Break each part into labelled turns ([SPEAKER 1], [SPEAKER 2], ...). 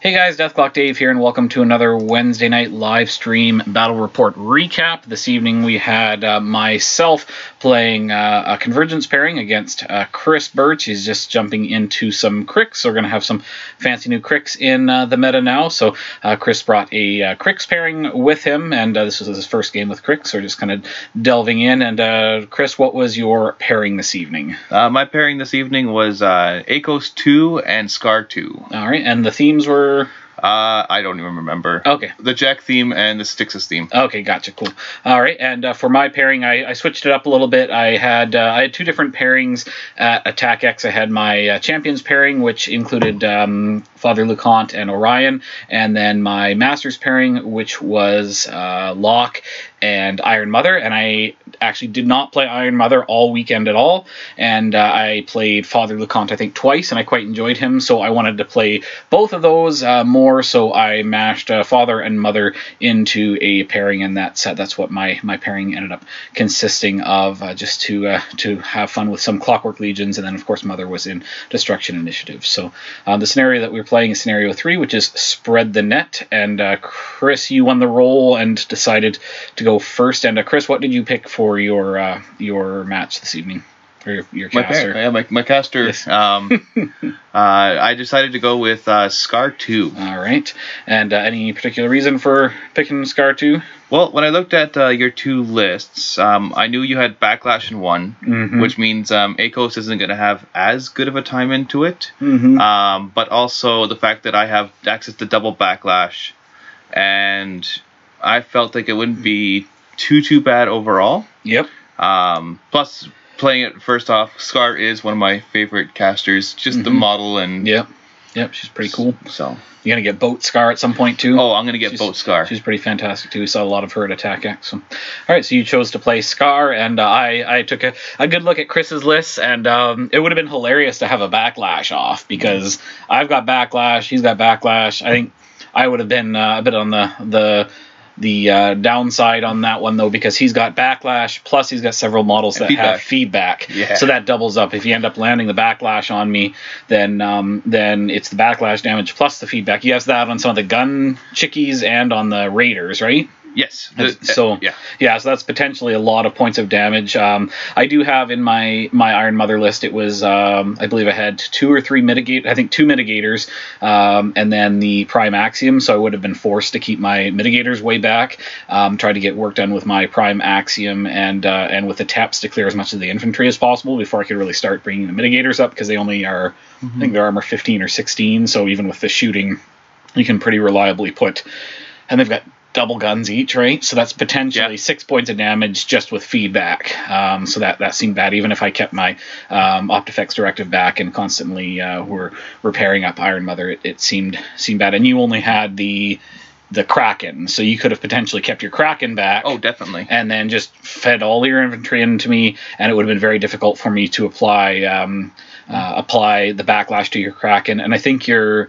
[SPEAKER 1] Hey guys, DeathClock Dave here, and welcome to another Wednesday night live stream battle report recap. This evening we had myself playing a Convergence pairing against Chris Birch. He's just jumping into some Cryx, so we're going to have some fancy new Cryx in the meta now. So Chris brought a Cryx pairing with him, and this was his first game with Cryx, so we're just kind of delving in. And Chris, what was your pairing this evening?
[SPEAKER 2] My pairing this evening was Aiakos 2 and Skarre2.
[SPEAKER 1] All right, and the themes were...
[SPEAKER 2] I don't even remember.
[SPEAKER 1] Okay.
[SPEAKER 2] The Jack theme and the Satyxis theme.
[SPEAKER 1] Okay, gotcha, cool. All right, and for my pairing, I switched it up a little bit. I had two different pairings at Attack X. I had my Champions pairing, which included Father Lucant and Orion, and then my Masters pairing, which was Locke and Iron Mother, and I actually did not play Iron Mother all weekend at all, and I played Father Lucant, I think, twice, and I quite enjoyed him, so I wanted to play both of those more, so I mashed Father and Mother into a pairing, and that's what my pairing ended up consisting of, just to have fun with some Clockwork Legions, and then, of course, Mother was in Destruction Initiative. So the scenario that we were playing is Scenario 3, which is Spread the Net, and Chris, you won the role and decided to go first. And Chris, what did you pick for your match this evening? Or your caster?
[SPEAKER 2] My caster.
[SPEAKER 1] Yes.
[SPEAKER 2] I decided to go with Skarre2.
[SPEAKER 1] All right. And any particular reason for picking Skarre2?
[SPEAKER 2] Well, when I looked at your two lists, I knew you had Backlash in one, which means Aiakos isn't going to have as good of a time into it. But also the fact that I have access to double Backlash, and I felt like it wouldn't be too bad overall.
[SPEAKER 1] Yep.
[SPEAKER 2] Plus, playing it first off, Skarre is one of my favorite casters. Just the model and...
[SPEAKER 1] Yep, she's pretty cool.
[SPEAKER 2] So
[SPEAKER 1] you're going to get Boat Skarre at some point, too?
[SPEAKER 2] Oh, I'm going to get Boat Skarre.
[SPEAKER 1] She's pretty fantastic, too. We saw a lot of her at Attack X. So. All right, so you chose to play Skarre, and I took a good look at Chris's list, and it would have been hilarious to have a Backlash off, because I've got Backlash, he's got Backlash. I think I would have been a bit on the downside on that one, though, because he's got Backlash, plus he's got several models that have feedback. Yeah. So that doubles up. If you end up landing the Backlash on me, then it's the Backlash damage plus the feedback. You have that on some of the gun chickies and on the raiders, right?
[SPEAKER 2] Yes.
[SPEAKER 1] So that's potentially a lot of points of damage. I do have in my Iron Mother list, it was I believe I had two mitigators, and then the Prime Axiom, so I would have been forced to keep my mitigators way back, try to get work done with my Prime Axiom and with the taps to clear as much of the infantry as possible before I could really start bringing the mitigators up, because they only are, I think their armor 15 or 16, so even with the shooting, you can pretty reliably put, and they've got double guns each, right? So that's potentially 6 points of damage just with feedback. So that seemed bad, even if I kept my Optifex directive back and constantly were repairing up Iron Mother. It seemed bad. And you only had the Kraken, so you could have potentially kept your Kraken back.
[SPEAKER 2] Oh, definitely. And
[SPEAKER 1] then just fed all your infantry into me, and it would have been very difficult for me to apply the Backlash to your Kraken. And I think your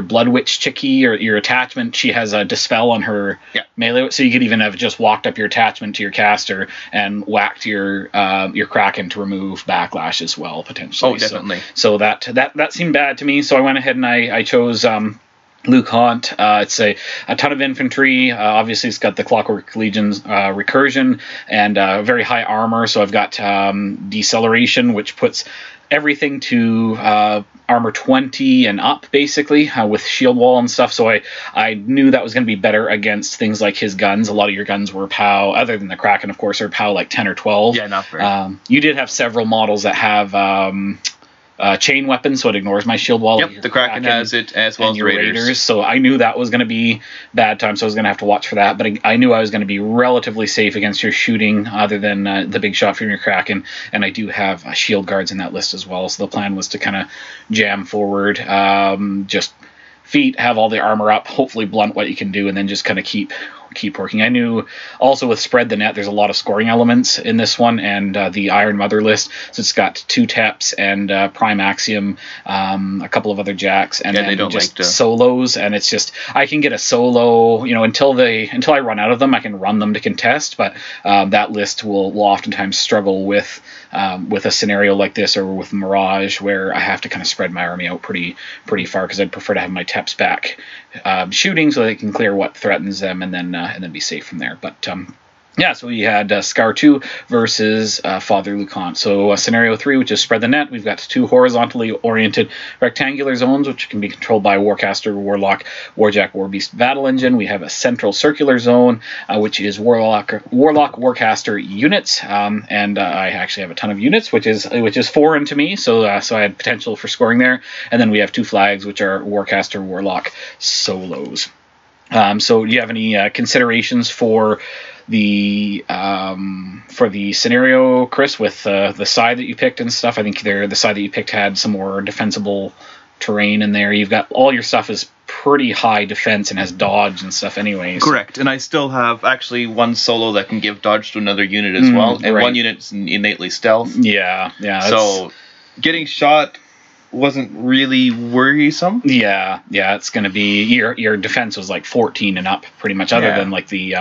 [SPEAKER 1] Blood Witch Chickie, or your attachment, she has a Dispel on her melee, so you could even have just walked up your attachment to your caster and whacked your Kraken to remove Backlash as well, potentially.
[SPEAKER 2] Oh, definitely.
[SPEAKER 1] So that seemed bad to me, so I went ahead and I chose Lucant. It's a ton of infantry. Obviously, it's got the Clockwork Legion's recursion and very high armor, so I've got deceleration, which puts everything to armor 20 and up, basically, with shield wall and stuff, so I knew that was going to be better against things like his guns. A lot of your guns were POW, other than the Kraken, of course, are POW like 10 or 12.
[SPEAKER 2] Yeah, not very.
[SPEAKER 1] You did have several models that have chain weapon, so it ignores my shield wall.
[SPEAKER 2] Yep, the Kraken has it, as well as Raiders.
[SPEAKER 1] So I knew that was going to be bad time, so I was going to have to watch for that. But I knew I was going to be relatively safe against your shooting, other than the big shot from your Kraken. And I do have shield guards in that list as well. So the plan was to kind of jam forward, just feet, have all the armor up, hopefully blunt what you can do, and then just kind of keep working. I knew also with Spread the Net, there's a lot of scoring elements in this one, and the Iron Mother list, so it's got 2 Teps and Prime Axiom, a couple of other jacks, and then just solos, and it's just, I can get a solo, until I run out of them, I can run them to contest, but that list will oftentimes struggle with a scenario like this, or with Mirage, where I have to kind of spread my army out pretty far, because I'd prefer to have my Teps back shooting, so they can clear what threatens them, and then be safe from there. But yeah, so we had Skarre2 versus Father Lucant. So scenario 3, which is Spread the Net, we've got 2 horizontally oriented rectangular zones, which can be controlled by Warcaster, Warlock, Warjack, Warbeast Battle Engine. We have a central circular zone, which is Warlock, Warcaster units, and I actually have a ton of units, which is foreign to me, so I had potential for scoring there. And then we have 2 flags, which are Warcaster, Warlock solos. So do you have any considerations for the scenario, Chris, with the side that you picked and stuff? I think the side that you picked had some more defensible terrain in there. You've got all your stuff is pretty high defense and has dodge and stuff anyways.
[SPEAKER 2] Correct, and I still have actually 1 solo that can give dodge to another unit as well, and 1 unit's innately stealth.
[SPEAKER 1] Yeah.
[SPEAKER 2] So getting shot wasn't really worrisome.
[SPEAKER 1] Yeah, it's going to be your defense was like 14 and up, pretty much, other than like the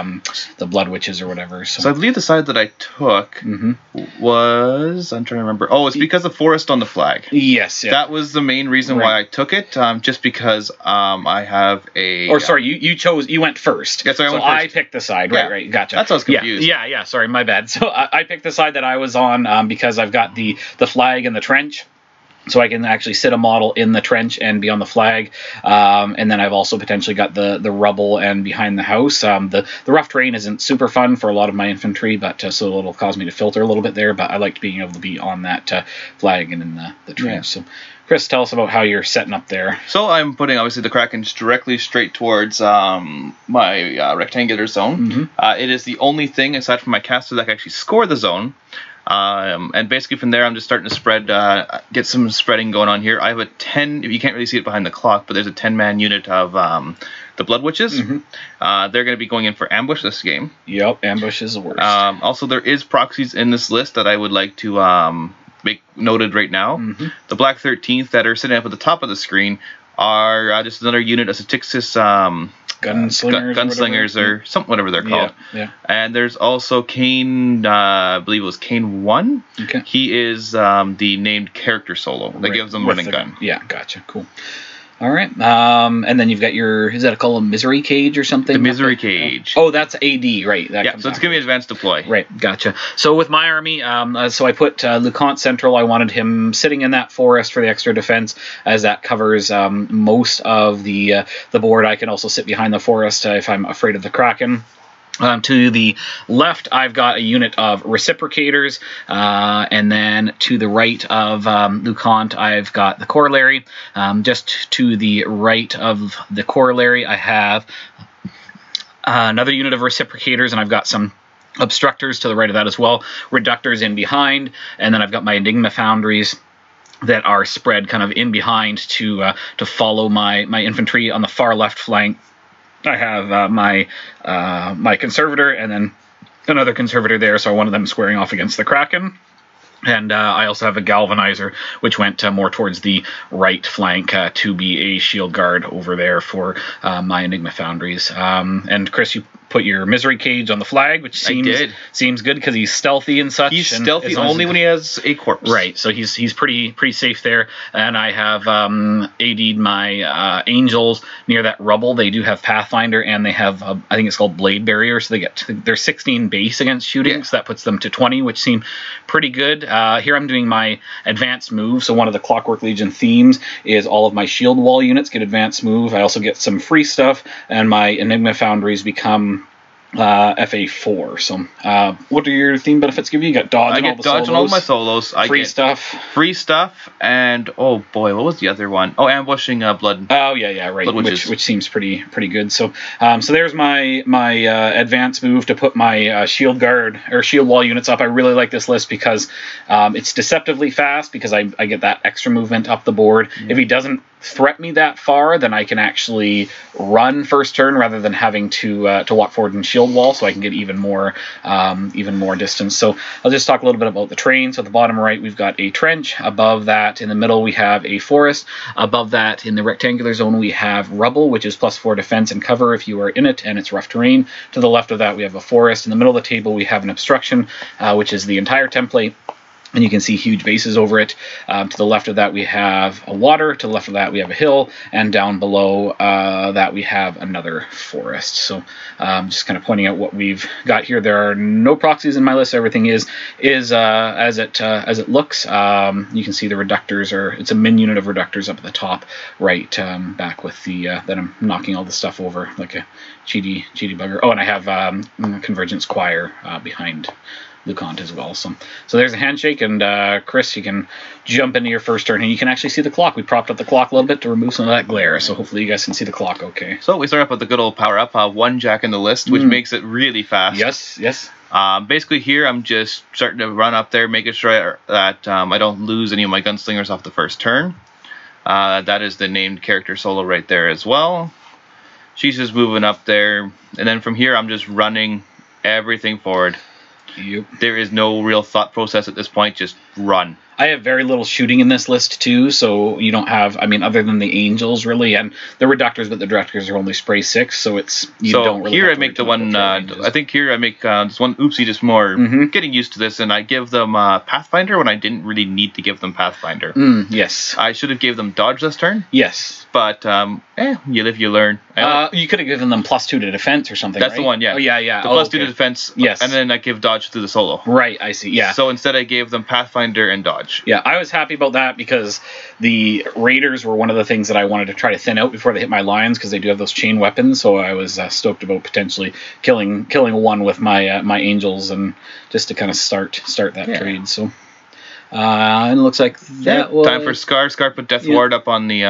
[SPEAKER 1] Blood Witches or whatever. So
[SPEAKER 2] I believe the side that I took was, I'm trying to remember. Oh, it's because of Forest on the flag.
[SPEAKER 1] Yes, yeah.
[SPEAKER 2] That was the main reason why I took it, just because I have a.
[SPEAKER 1] Or sorry, you went first.
[SPEAKER 2] Yeah, so
[SPEAKER 1] I picked the side. Right, gotcha.
[SPEAKER 2] That's how I was confused.
[SPEAKER 1] Yeah. Sorry, my bad. So I picked the side that I was on because I've got the flag and the trench. So I can actually sit a model in the trench and be on the flag, and then I've also potentially got the rubble and behind the house. The rough terrain isn't super fun for a lot of my infantry, but so it'll cause me to filter a little bit there. But I liked being able to be on that flag and in the trench. Yeah. So, Chris, tell us about how you're setting up there.
[SPEAKER 2] So I'm putting obviously the Kraken directly straight towards my rectangular zone. It is the only thing aside from my caster that can actually score the zone. And basically from there I'm just starting to spread, get some spreading going on here. I have a 10, you can't really see it behind the clock, but there's a 10-man unit of the Blood Witches. They're going to be going in for ambush this game.
[SPEAKER 1] Yep, ambush is the worst.
[SPEAKER 2] Also there is proxies in this list that I would like to make noted right now. The Black 13th that are sitting up at the top of the screen are just another unit of Satyxis Gunslingers or something, whatever they're called.
[SPEAKER 1] Yeah.
[SPEAKER 2] And there's also Kane, I believe it was Kane 1.
[SPEAKER 1] Okay.
[SPEAKER 2] He is the named character solo that gives them running gun.
[SPEAKER 1] Yeah, gotcha. Cool. All right. And then you've got your, is that called a Misery Cage or something?
[SPEAKER 2] The Misery Cage.
[SPEAKER 1] Oh, that's AD, right.
[SPEAKER 2] So it's going to be advanced deploy.
[SPEAKER 1] Right, gotcha. So with my army, so I put Lucant Central. I wanted him sitting in that forest for the extra defense, as that covers most of the board. I can also sit behind the forest if I'm afraid of the Kraken. To the left, I've got a unit of Reciprocators, and then to the right of Lucant, I've got the Corollary. Just to the right of the Corollary, I have another unit of Reciprocators, and I've got some Obstructors to the right of that as well, Reductors in behind, and then I've got my Enigma Foundries that are spread kind of in behind to follow my infantry. On the far left flank, I have my Conservator and then another Conservator there, so one of them squaring off against the Kraken. And I also have a Galvanizer, which went more towards the right flank to be a shield guard over there for my Enigma Foundries. And Chris, you put your Misery Cage on the flag, which seems good because he's stealthy and such.
[SPEAKER 2] He's stealthy only when he has a corpse.
[SPEAKER 1] Right, so he's pretty safe there. And I have AD'd my Angels near that rubble. They do have Pathfinder, and they have, I think it's called Blade Barrier, so they're 16 base against shooting, so that puts them to 20, which seem pretty good. Here I'm doing my advanced move, so one of the Clockwork Legion themes is all of my shield wall units get advanced move. I also get some free stuff, and my Enigma Foundries become FA4. So, what do your theme benefits give you? You got dodge.
[SPEAKER 2] I get dodge on all my solos. I
[SPEAKER 1] free
[SPEAKER 2] get
[SPEAKER 1] stuff.
[SPEAKER 2] Free stuff, and oh boy, what was the other one? Oh, ambushing blood.
[SPEAKER 1] Oh yeah, right. Which seems pretty good. So, so there's my advance move to put my shield guard or shield wall units up. I really like this list because it's deceptively fast because I get that extra movement up the board. Yeah. If he doesn't threat me that far, then I can actually run first turn rather than having to walk forward and shield wall, so I can get even more distance. So I'll just talk a little bit about the terrain. So at the bottom right, we've got a trench. Above that, in the middle, we have a forest. Above that, in the rectangular zone, we have rubble, which is +4 defense and cover if you are in it, and it's rough terrain. To the left of that, we have a forest. In the middle of the table, we have an obstruction, which is the entire template. And you can see huge bases over it. To the left of that, we have a water. To the left of that, we have a hill. And down below that, we have another forest. So just kind of pointing out what we've got here. There are no proxies in my list. Everything is as it looks. You can see the reductors it's a min unit of reductors up at the top right, back with the that I'm knocking all the stuff over like a cheaty bugger. Oh, and I have Convergence Choir behind Lucant as well. So there's a handshake, and Chris, you can jump into your first turn, and you can actually see the clock. We propped up the clock a little bit to remove some of that glare, so hopefully you guys can see the clock okay.
[SPEAKER 2] So we start up with the good old power up, one jack in the list, which makes it really fast.
[SPEAKER 1] Yes.
[SPEAKER 2] Basically here I'm just starting to run up there, making sure that I don't lose any of my gunslingers off the first turn. That is the named character solo right there as well. She's just moving up there, and then from here I'm just running everything forward.
[SPEAKER 1] Yep.
[SPEAKER 2] There is no real thought process at this point, just run.
[SPEAKER 1] I have very little shooting in this list too, so you don't have, I mean, other than the angels really, and the reductors, but the reductors are only spray 6, so it's, don't really
[SPEAKER 2] here I make the one, I think here I make this one oopsie just more getting used to this, and I give them Pathfinder when I didn't really need to give them Pathfinder.
[SPEAKER 1] Yes.
[SPEAKER 2] I should have gave them dodge this turn.
[SPEAKER 1] Yes.
[SPEAKER 2] But, you live, you learn.
[SPEAKER 1] You could have given them +2 to defense or something,
[SPEAKER 2] That's
[SPEAKER 1] right?
[SPEAKER 2] the one, yeah.
[SPEAKER 1] Oh, yeah.
[SPEAKER 2] The +2 to defense,
[SPEAKER 1] yes.
[SPEAKER 2] And then I give dodge to the solo.
[SPEAKER 1] Right, I see, yeah.
[SPEAKER 2] So instead I gave them Pathfinder and dodge.
[SPEAKER 1] Yeah, I was happy about that because the raiders were one of the things that I wanted to try to thin out before they hit my lions, because they do have those chain weapons, so I was stoked about potentially killing one with my my angels, and just to kind of start that trade. So and it looks like that was
[SPEAKER 2] time for Skarre. Skarre put Death Ward up on the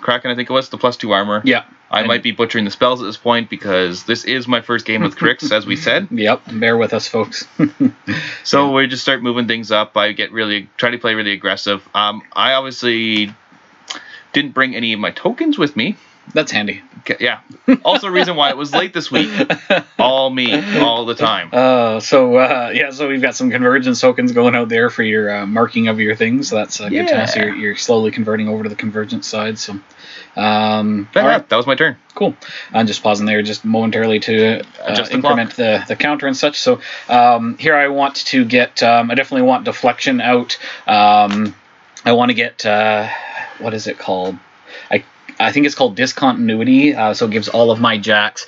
[SPEAKER 2] Kraken, I think it was, the +2 armor.
[SPEAKER 1] Yeah.
[SPEAKER 2] I might be butchering the spells at this point because this is my first game with Cryx, as we said.
[SPEAKER 1] Yep, bear with us, folks.
[SPEAKER 2] So we just start moving things up. I try to play really aggressive. I obviously didn't bring any of my tokens with me.
[SPEAKER 1] That's handy.
[SPEAKER 2] Yeah. Also a reason why it was late this week. All me, all the time.
[SPEAKER 1] So we've got some convergence tokens going out there for your marking of your things. So that's good to know. So you're slowly converting over to the convergence side. So,
[SPEAKER 2] that was my turn.
[SPEAKER 1] Cool. I'm just pausing there just momentarily to increment the counter and such. So here I want to get. I definitely want deflection out. I want to get. What is it called? I think it's called discontinuity, so it gives all of my jacks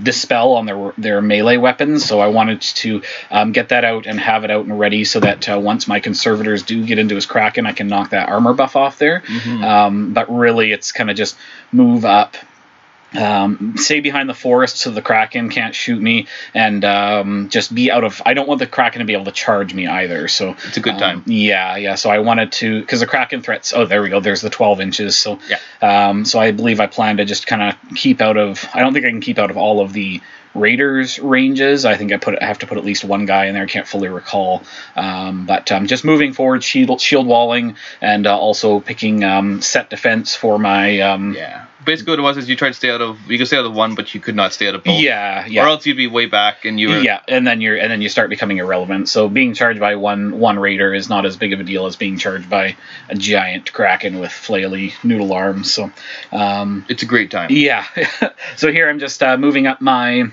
[SPEAKER 1] dispel on their melee weapons. So I wanted to get that out and have it out and ready so that once my conservators do get into his Kraken, I can knock that armor buff off there. But really, it's kind of just move up. Stay behind the forest so the Kraken can't shoot me, and just be out of. I don't want the Kraken to be able to charge me either. So
[SPEAKER 2] it's a good time.
[SPEAKER 1] Yeah. So I wanted to, because the Kraken threats. Oh, there we go. There's the 12 inches. So so I believe I plan to just kind of keep out of. I don't think I can keep out of all of the Raiders ranges. I think I have to put at least one guy in there. I can't fully recall, but just moving forward, shield walling, and also picking set defense for my
[SPEAKER 2] Basically, what it was is you tried to stay out of. You could stay out of one, but you could not stay out of both.
[SPEAKER 1] Yeah.
[SPEAKER 2] Or else you'd be way back, and you were.
[SPEAKER 1] Yeah, and then you start becoming irrelevant. So being charged by one raider is not as big of a deal as being charged by a giant Kraken with flaily noodle arms. So
[SPEAKER 2] it's a great time.
[SPEAKER 1] Yeah. So here I'm just moving up my.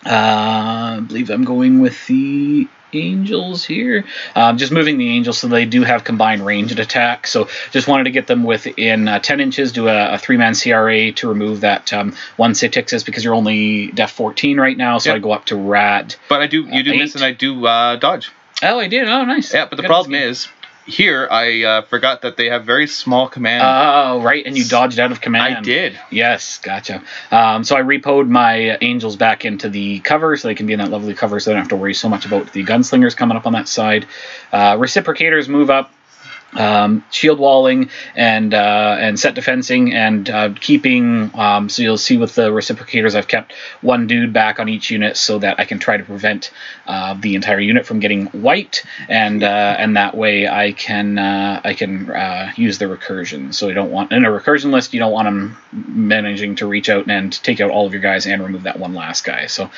[SPEAKER 1] I believe I'm going with the angels here. Just moving the angels so they do have combined ranged attack. So just wanted to get them within 10 inches, do a 3-man CRA to remove that one Satyxis, because you're only def 14 right now. So I go up to rat.
[SPEAKER 2] But you do 8. Miss, and I do dodge.
[SPEAKER 1] Oh, I did. Oh, nice.
[SPEAKER 2] Yeah, but the problem is here, I forgot that they have very small command.
[SPEAKER 1] Oh, right, and you dodged out of command.
[SPEAKER 2] I did.
[SPEAKER 1] Yes, gotcha. So I repoed my angels back into the cover so they can be in that lovely cover so I don't have to worry so much about the gunslingers coming up on that side. Reciprocators move up. Shield walling and set defensing and keeping, so you'll see with the reciprocators I've kept one dude back on each unit so that I can try to prevent the entire unit from getting wiped, and that way I can use the recursion. So you don't want, in a recursion list, you don't want them managing to reach out and take out all of your guys and remove that one last guy. So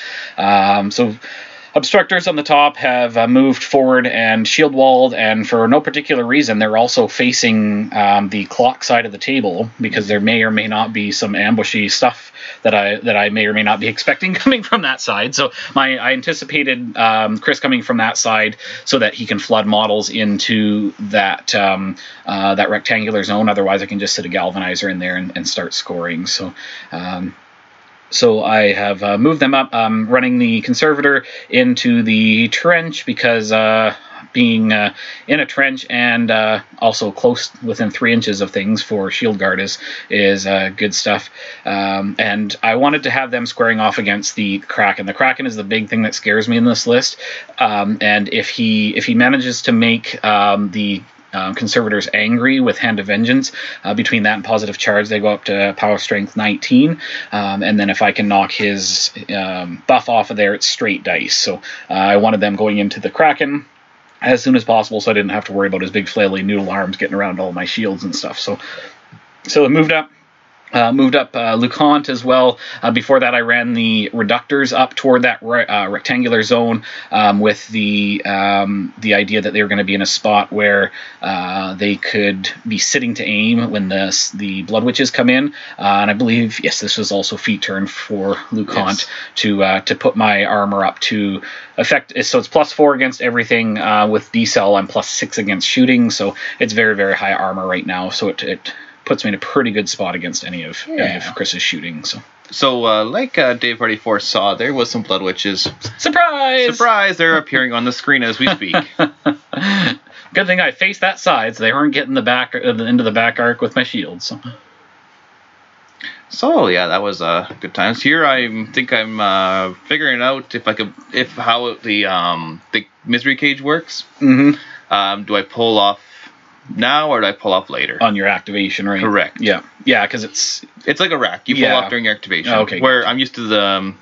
[SPEAKER 1] Obstructors on the top have moved forward and shield walled, and for no particular reason, they're also facing the clock side of the table because there may or may not be some ambushy stuff that I may or may not be expecting coming from that side. So I anticipated Cryx coming from that side so that he can flood models into that that rectangular zone. Otherwise, I can just sit a galvanizer in there and start scoring. So I have moved them up, running the Conservator into the trench because being in a trench and also close within 3 inches of things for Shield Guard is good stuff. And I wanted to have them squaring off against the Kraken. The Kraken is the big thing that scares me in this list. And if he manages to make the Conservators angry with Hand of Vengeance, between that and Positive Charge, they go up to Power Strength 19. And then if I can knock his buff off of there, it's straight dice. So I wanted them going into the Kraken as soon as possible so I didn't have to worry about his big flaily noodle arms getting around all my shields and stuff. So it moved up. Lucant as well. Before that, I ran the Reductors up toward that rectangular zone with the idea that they were going to be in a spot where they could be sitting to aim when the Blood Witches come in. And I believe, yes, this was also feat turn for Lucant, yes, to put my armor up to effect. So it's +4 against everything. With D-Cell, I'm +6 against shooting. So it's very, very high armor right now. So it puts me in a pretty good spot against any of Chris's shooting. So
[SPEAKER 2] like Dave already foresaw, there was some Blood Witches.
[SPEAKER 1] Surprise!
[SPEAKER 2] Surprise! They're appearing on the screen as we speak.
[SPEAKER 1] Good thing I faced that side, so they weren't getting into the back arc with my shield.
[SPEAKER 2] So yeah, that was good times. Here I think I'm figuring out how the Misery Cage works. Mm-hmm. Do I pull off now or do I pull off later?
[SPEAKER 1] On your activation, right?
[SPEAKER 2] Correct.
[SPEAKER 1] Yeah, because it's
[SPEAKER 2] like a rack. You pull off during your activation.
[SPEAKER 1] Oh, okay.
[SPEAKER 2] Where I'm used to the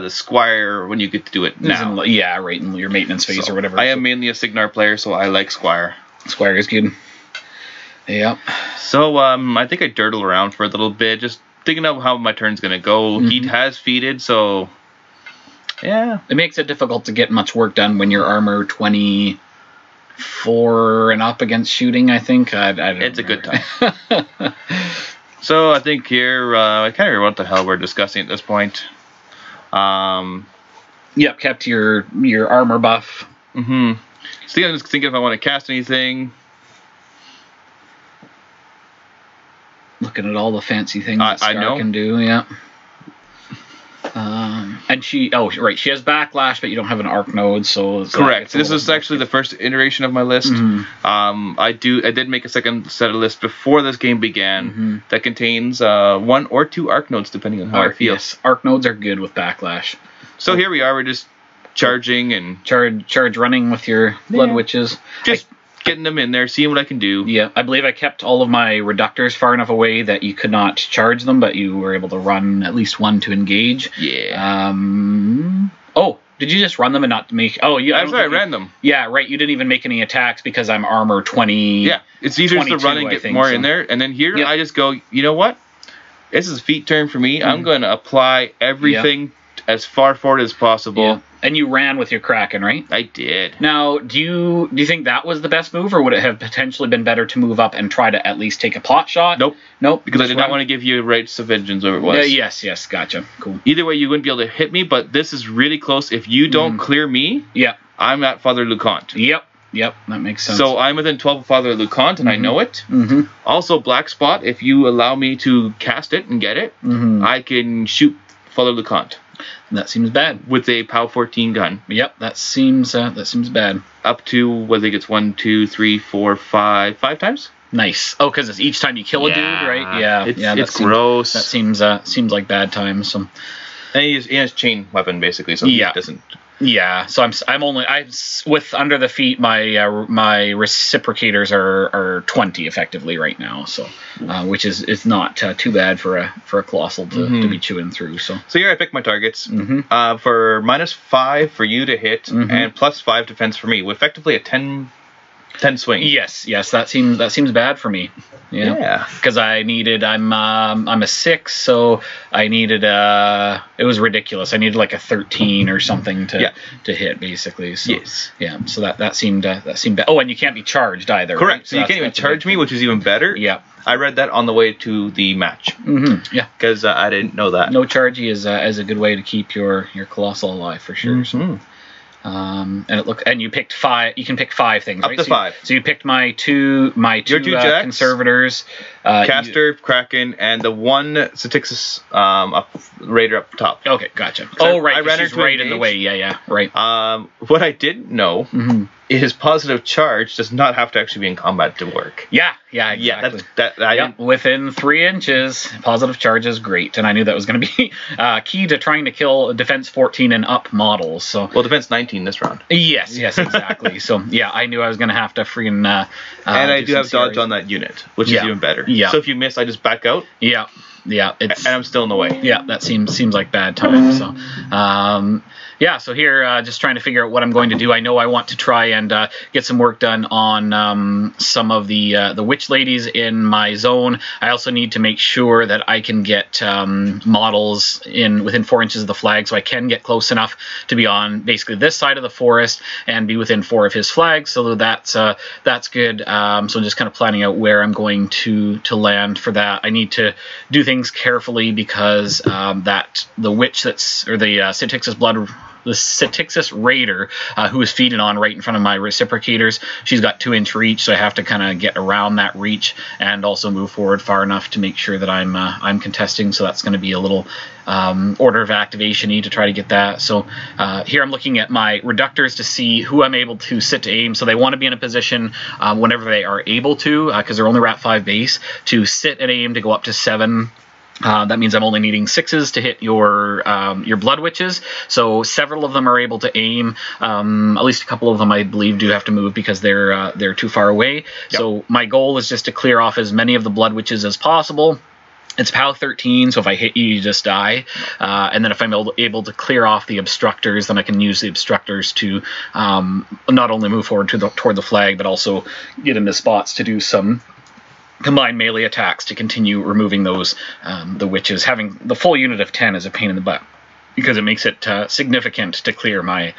[SPEAKER 2] Squire when you get to do it now.
[SPEAKER 1] Right in your maintenance phase or whatever.
[SPEAKER 2] I am mainly a Signar player, so I like Squire.
[SPEAKER 1] Squire is good. Yeah.
[SPEAKER 2] So I think I dirtle around for a little bit, just thinking of how my turn's gonna go. Mm-hmm. He has feated, so yeah.
[SPEAKER 1] It makes it difficult to get much work done when your armor 24 and up against shooting, I think.
[SPEAKER 2] It's a good time. So I think here, I can't remember what the hell we're discussing at this point.
[SPEAKER 1] Yep, kept your armor buff.
[SPEAKER 2] Mm-hmm. So I'm just thinking if I want to cast anything.
[SPEAKER 1] Looking at all the fancy things that Skarre can do, yeah. And she has backlash, but you don't have an arc node, so
[SPEAKER 2] correct. This is actually the first iteration of my list. Mm-hmm. I did make a second set of lists before this game began, mm-hmm, that contains 1 or 2 arc nodes depending on how I feel.
[SPEAKER 1] Yes, arc nodes are good with backlash.
[SPEAKER 2] So here we are. We're just charging and
[SPEAKER 1] charge running with your Blood Witches.
[SPEAKER 2] Just getting them in there, seeing what I can do.
[SPEAKER 1] Yeah, I believe I kept all of my Reductors far enough away that you could not charge them, but you were able to run at least one to engage.
[SPEAKER 2] Yeah.
[SPEAKER 1] Did you just run them and not make... Oh, yeah.
[SPEAKER 2] I ran them.
[SPEAKER 1] Yeah, right. You didn't even make any attacks because I'm armor 20...
[SPEAKER 2] Yeah, it's easier to run and get more in there. And then here, I just go, you know what? This is a feat turn for me. Mm-hmm. I'm going to apply everything as far forward as possible. Yeah. And you ran with your Kraken, right? I did.
[SPEAKER 1] Now, do you think that was the best move, or would it have potentially been better to move up and try to at least take a pot shot?
[SPEAKER 2] Nope. Because I did not want to give you Rites of Vengeance, whatever it was.
[SPEAKER 1] Yes, gotcha. Cool.
[SPEAKER 2] Either way, you wouldn't be able to hit me, but this is really close. If you don't clear me, I'm at Father Lucant.
[SPEAKER 1] Yep, that makes sense.
[SPEAKER 2] So I'm within 12 of Father Lucant, and I know it. Mm-hmm. Also, Black Spot, if you allow me to cast it and get it, I can shoot Father Lucant.
[SPEAKER 1] That seems bad.
[SPEAKER 2] With a POW 14 gun.
[SPEAKER 1] Yep, that seems bad.
[SPEAKER 2] up to, I think it's 1, 2, 3, 4, 5 times.
[SPEAKER 1] Nice. Oh, because it's each time you kill a dude, right? Yeah.
[SPEAKER 2] It's gross.
[SPEAKER 1] That seems like bad times. So.
[SPEAKER 2] And he has chain weapon basically, so he doesn't.
[SPEAKER 1] Yeah. So I'm with under the feet. My reciprocators are 20 effectively right now. So, which is not too bad for a colossal to be chewing through. So
[SPEAKER 2] here I picked my targets for -5 for you to hit and +5 defense for me. Effectively a 10 swing.
[SPEAKER 1] Yes, that seems bad for me. Yeah. Because I'm a 6, so I needed it was ridiculous. I needed like a 13 or something to hit basically. So,
[SPEAKER 2] yes.
[SPEAKER 1] Yeah. So that seemed bad. Oh, and you can't be charged either.
[SPEAKER 2] Correct.
[SPEAKER 1] Right?
[SPEAKER 2] So you can't even charge me, which is even better.
[SPEAKER 1] Yeah.
[SPEAKER 2] I read that on the way to the match.
[SPEAKER 1] Yeah.
[SPEAKER 2] Because I didn't know that.
[SPEAKER 1] No chargey is a good way to keep your colossal alive for sure. So. And you picked 5. You can pick 5 things,
[SPEAKER 2] up
[SPEAKER 1] right?
[SPEAKER 2] to 5.
[SPEAKER 1] So you picked my two conservators,
[SPEAKER 2] Caster, Kraken, and the one Satyxis Raider up top.
[SPEAKER 1] Okay, gotcha.
[SPEAKER 2] Right. I ran her
[SPEAKER 1] right in the way. Yeah, right.
[SPEAKER 2] What I didn't know is positive charge does not have to actually be in combat to work.
[SPEAKER 1] Yeah, exactly. Within 3 inches, positive charge is great, and I knew that was going to be key to trying to kill defense 14 and up models. So
[SPEAKER 2] defense 19 this round.
[SPEAKER 1] Yes, exactly. So yeah, I knew I was going to have to freaking.
[SPEAKER 2] And I do have dodge on that unit, which is even better.
[SPEAKER 1] Yeah.
[SPEAKER 2] So if you miss, I just back out.
[SPEAKER 1] Yeah. And
[SPEAKER 2] I'm still in the way.
[SPEAKER 1] Yeah, that seems like bad time. So, so here, just trying to figure out what I'm going to do. I know I want to try and get some work done on some of the witch ladies in my zone. I also need to make sure that I can get models within 4 inches of the flag, so I can get close enough to be on basically this side of the forest and be within 4 of his flags. So that's good. So I'm just kind of planning out where I'm going to land for that. I need to do things carefully because the witch the Satyxis Raider, who is feeding on right in front of my reciprocators, she's got 2-inch reach, so I have to kind of get around that reach and also move forward far enough to make sure that I'm contesting. So that's going to be a little order of activation-y to try to get that. So here I'm looking at my reductors to see who I'm able to sit to aim. So they want to be in a position whenever they are able to, because they're only Rat 5 base, to sit and aim to go up to 7. That means I'm only needing 6s to hit your blood witches. So several of them are able to aim. At least a couple of them, I believe, do have to move because they're too far away. Yep. So my goal is just to clear off as many of the blood witches as possible. It's POW 13, so if I hit you, you just die. And then if I'm able to clear off the obstructors, then I can use the obstructors to not only move forward toward the flag, but also get into spots to do some combined melee attacks to continue removing those the witches. Having the full unit of 10 is a pain in the butt because it makes it significant to clear my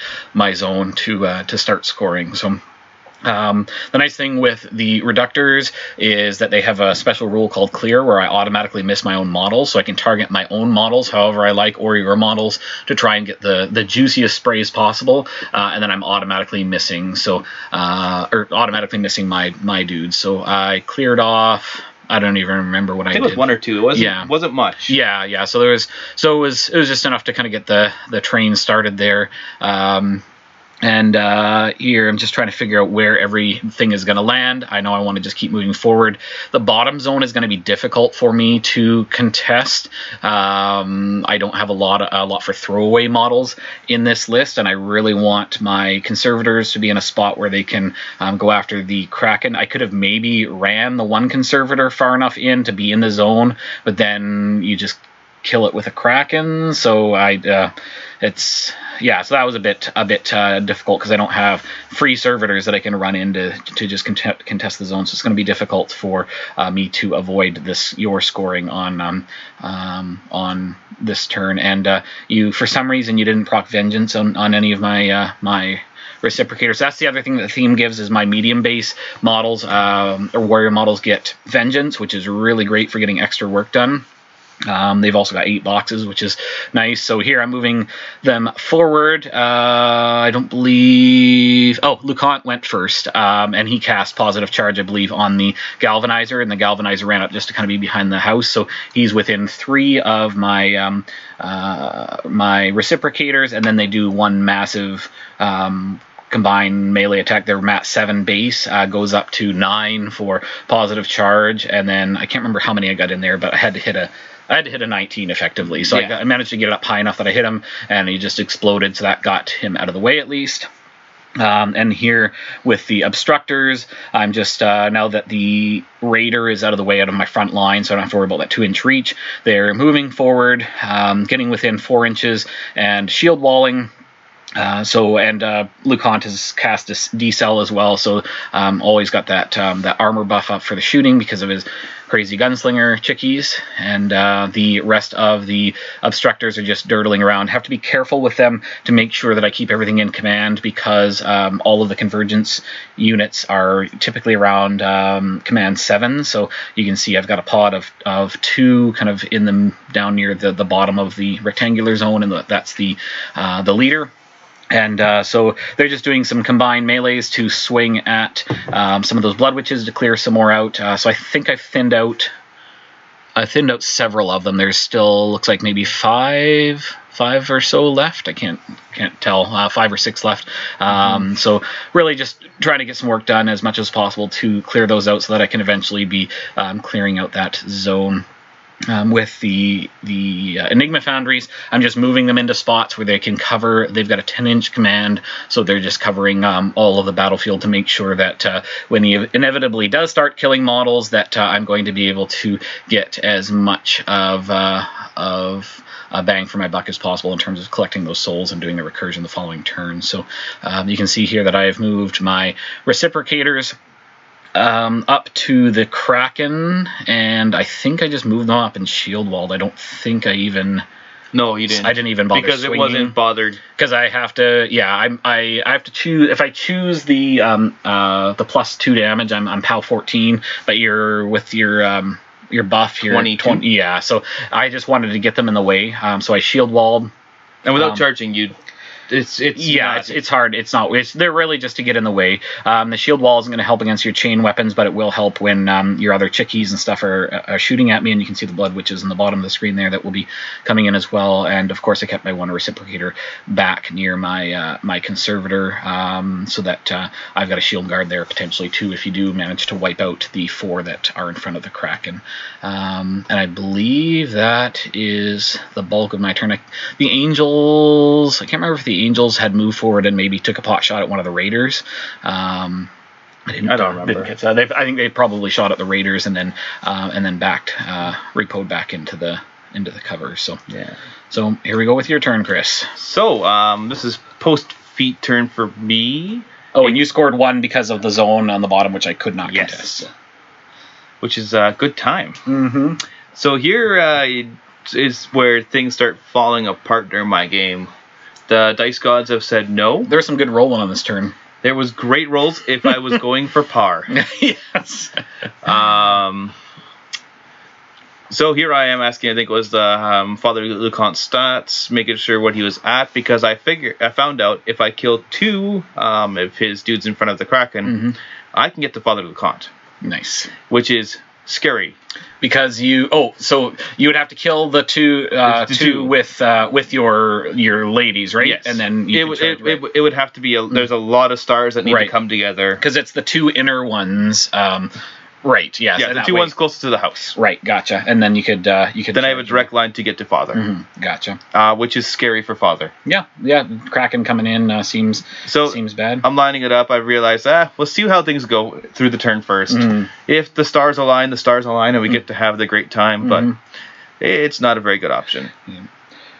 [SPEAKER 1] zone to start scoring. So the nice thing with the reductors is that they have a special rule called clear where I automatically miss my own models, so I can target my own models however I like, or your models, to try and get the juiciest sprays possible, and then I'm automatically missing or automatically missing my dudes. So I cleared off, I don't even remember what I did.
[SPEAKER 2] It was 1 or 2. It wasn't much.
[SPEAKER 1] Yeah. So it was just enough to kind of get the train started there. And here I'm just trying to figure out where everything is going to land. I know I want to just keep moving forward. The bottom zone is going to be difficult for me to contest. I don't have a lot for throwaway models in this list, and I really want my conservators to be in a spot where they can go after the Kraken. I could have maybe ran the one conservator far enough in to be in the zone, but then you just kill it with a Kraken. So so that was a bit difficult because I don't have free servitors that I can run in to just contest the zone. So it's going to be difficult for me to avoid your scoring on this turn. And you, for some reason, you didn't proc Vengeance on any of my reciprocators. That's the other thing that the theme gives is my medium base models or warrior models get Vengeance, which is really great for getting extra work done. They've also got 8 boxes, which is nice. So here I'm moving them forward. I don't believe... Oh, Lucant went first, and he cast positive charge, I believe, on the Galvanizer, and the Galvanizer ran up just to kind of be behind the house. So he's within 3 of my my reciprocators, and then they do one massive combined melee attack. Their mat 7 base goes up to 9 for positive charge, and then I can't remember how many I got in there, but I had to hit a 19 effectively. So I managed to get it up high enough that I hit him, and he just exploded, so that got him out of the way at least. And here with the obstructors, I'm just, now that the raider is out of the way, out of my front line, so I don't have to worry about that 2-inch reach, they're moving forward, getting within 4 inches, and shield walling. Lucant has cast a decel as well, so always got that armor buff up for the shooting because of his crazy gunslinger chickies, and the rest of the obstructors are just dirtling around. Have to be careful with them to make sure that I keep everything in command, because all of the convergence units are typically around command 7, so you can see I've got a pod of 2 kind of in them down near the bottom of the rectangular zone, and that's the leader. And so they're just doing some combined melees to swing at some of those blood witches to clear some more out. So I think I've thinned out several of them. There's still, looks like maybe five or so left. I can't tell. 5 or 6 left. So really just trying to get some work done as much as possible to clear those out, so that I can eventually be clearing out that zone. With the Enigma Foundries, I'm just moving them into spots where they can cover. They've got a 10-inch command, so they're just covering all of the battlefield to make sure that when he inevitably does start killing models, that I'm going to be able to get as much of a bang for my buck as possible in terms of collecting those souls and doing the recursion the following turn. So you can see here that I have moved my reciprocators up to the Kraken, and I think I just moved them up and shield walled. I don't think I even...
[SPEAKER 2] No, you didn't.
[SPEAKER 1] I didn't even bother
[SPEAKER 2] because
[SPEAKER 1] swinging.
[SPEAKER 2] It wasn't bothered.
[SPEAKER 1] Because I have to, I have to choose. If I choose the +2 damage, I'm POW 14, but you're with your buff, you're
[SPEAKER 2] 20.
[SPEAKER 1] Yeah, so I just wanted to get them in the way. So I shield walled.
[SPEAKER 2] And without charging, it's
[SPEAKER 1] hard. They're really just to get in the way. The shield wall isn't going to help against your chain weapons, but it will help when your other chickies and stuff are shooting at me, and you can see the blood witches in the bottom of the screen there that will be coming in as well. And of course I kept my 1 reciprocator back near my conservator, so that I've got a shield guard there potentially too if you do manage to wipe out the 4 that are in front of the Kraken. And I believe that is the bulk of my turn. The Angels, I can't remember if the Angels had moved forward and maybe took a pot shot at one of the Raiders. I don't remember. I think they probably shot at the Raiders and then backed, repoed back into the cover. So yeah. So here we go with your turn, Chris.
[SPEAKER 2] So this is post feat turn for me.
[SPEAKER 1] Oh, and you scored 1 because of the zone on the bottom, which I could not contest. So.
[SPEAKER 2] Which is a good time. Mm-hmm. So here is where things start falling apart during my game. The dice gods have said no.
[SPEAKER 1] There's some good rolling on this turn.
[SPEAKER 2] There was great rolls if I was going for par.
[SPEAKER 1] Yes.
[SPEAKER 2] So here I am asking, I think it was the Father Lucant stats, making sure what he was at, because I found out if I kill 2 of his dudes in front of the Kraken, I can get to Father Lucant.
[SPEAKER 1] Nice.
[SPEAKER 2] Which is scary.
[SPEAKER 1] Because so you would have to kill the 2 with your ladies, right?
[SPEAKER 2] Yes.
[SPEAKER 1] And then
[SPEAKER 2] it would have to be there's a lot of stars that need to come together.
[SPEAKER 1] Because it's the 2 inner ones. Right. Yes.
[SPEAKER 2] Yeah. The 2 ones closest to the house.
[SPEAKER 1] Right. Gotcha. And then you could. Then
[SPEAKER 2] I have a direct line to get to Father.
[SPEAKER 1] Gotcha.
[SPEAKER 2] Which is scary for Father.
[SPEAKER 1] Yeah. Yeah. Kraken coming in seems bad.
[SPEAKER 2] I'm lining it up. I realized we'll see how things go through the turn first. If the stars align, and we get to have the great time. But it's not a very good option.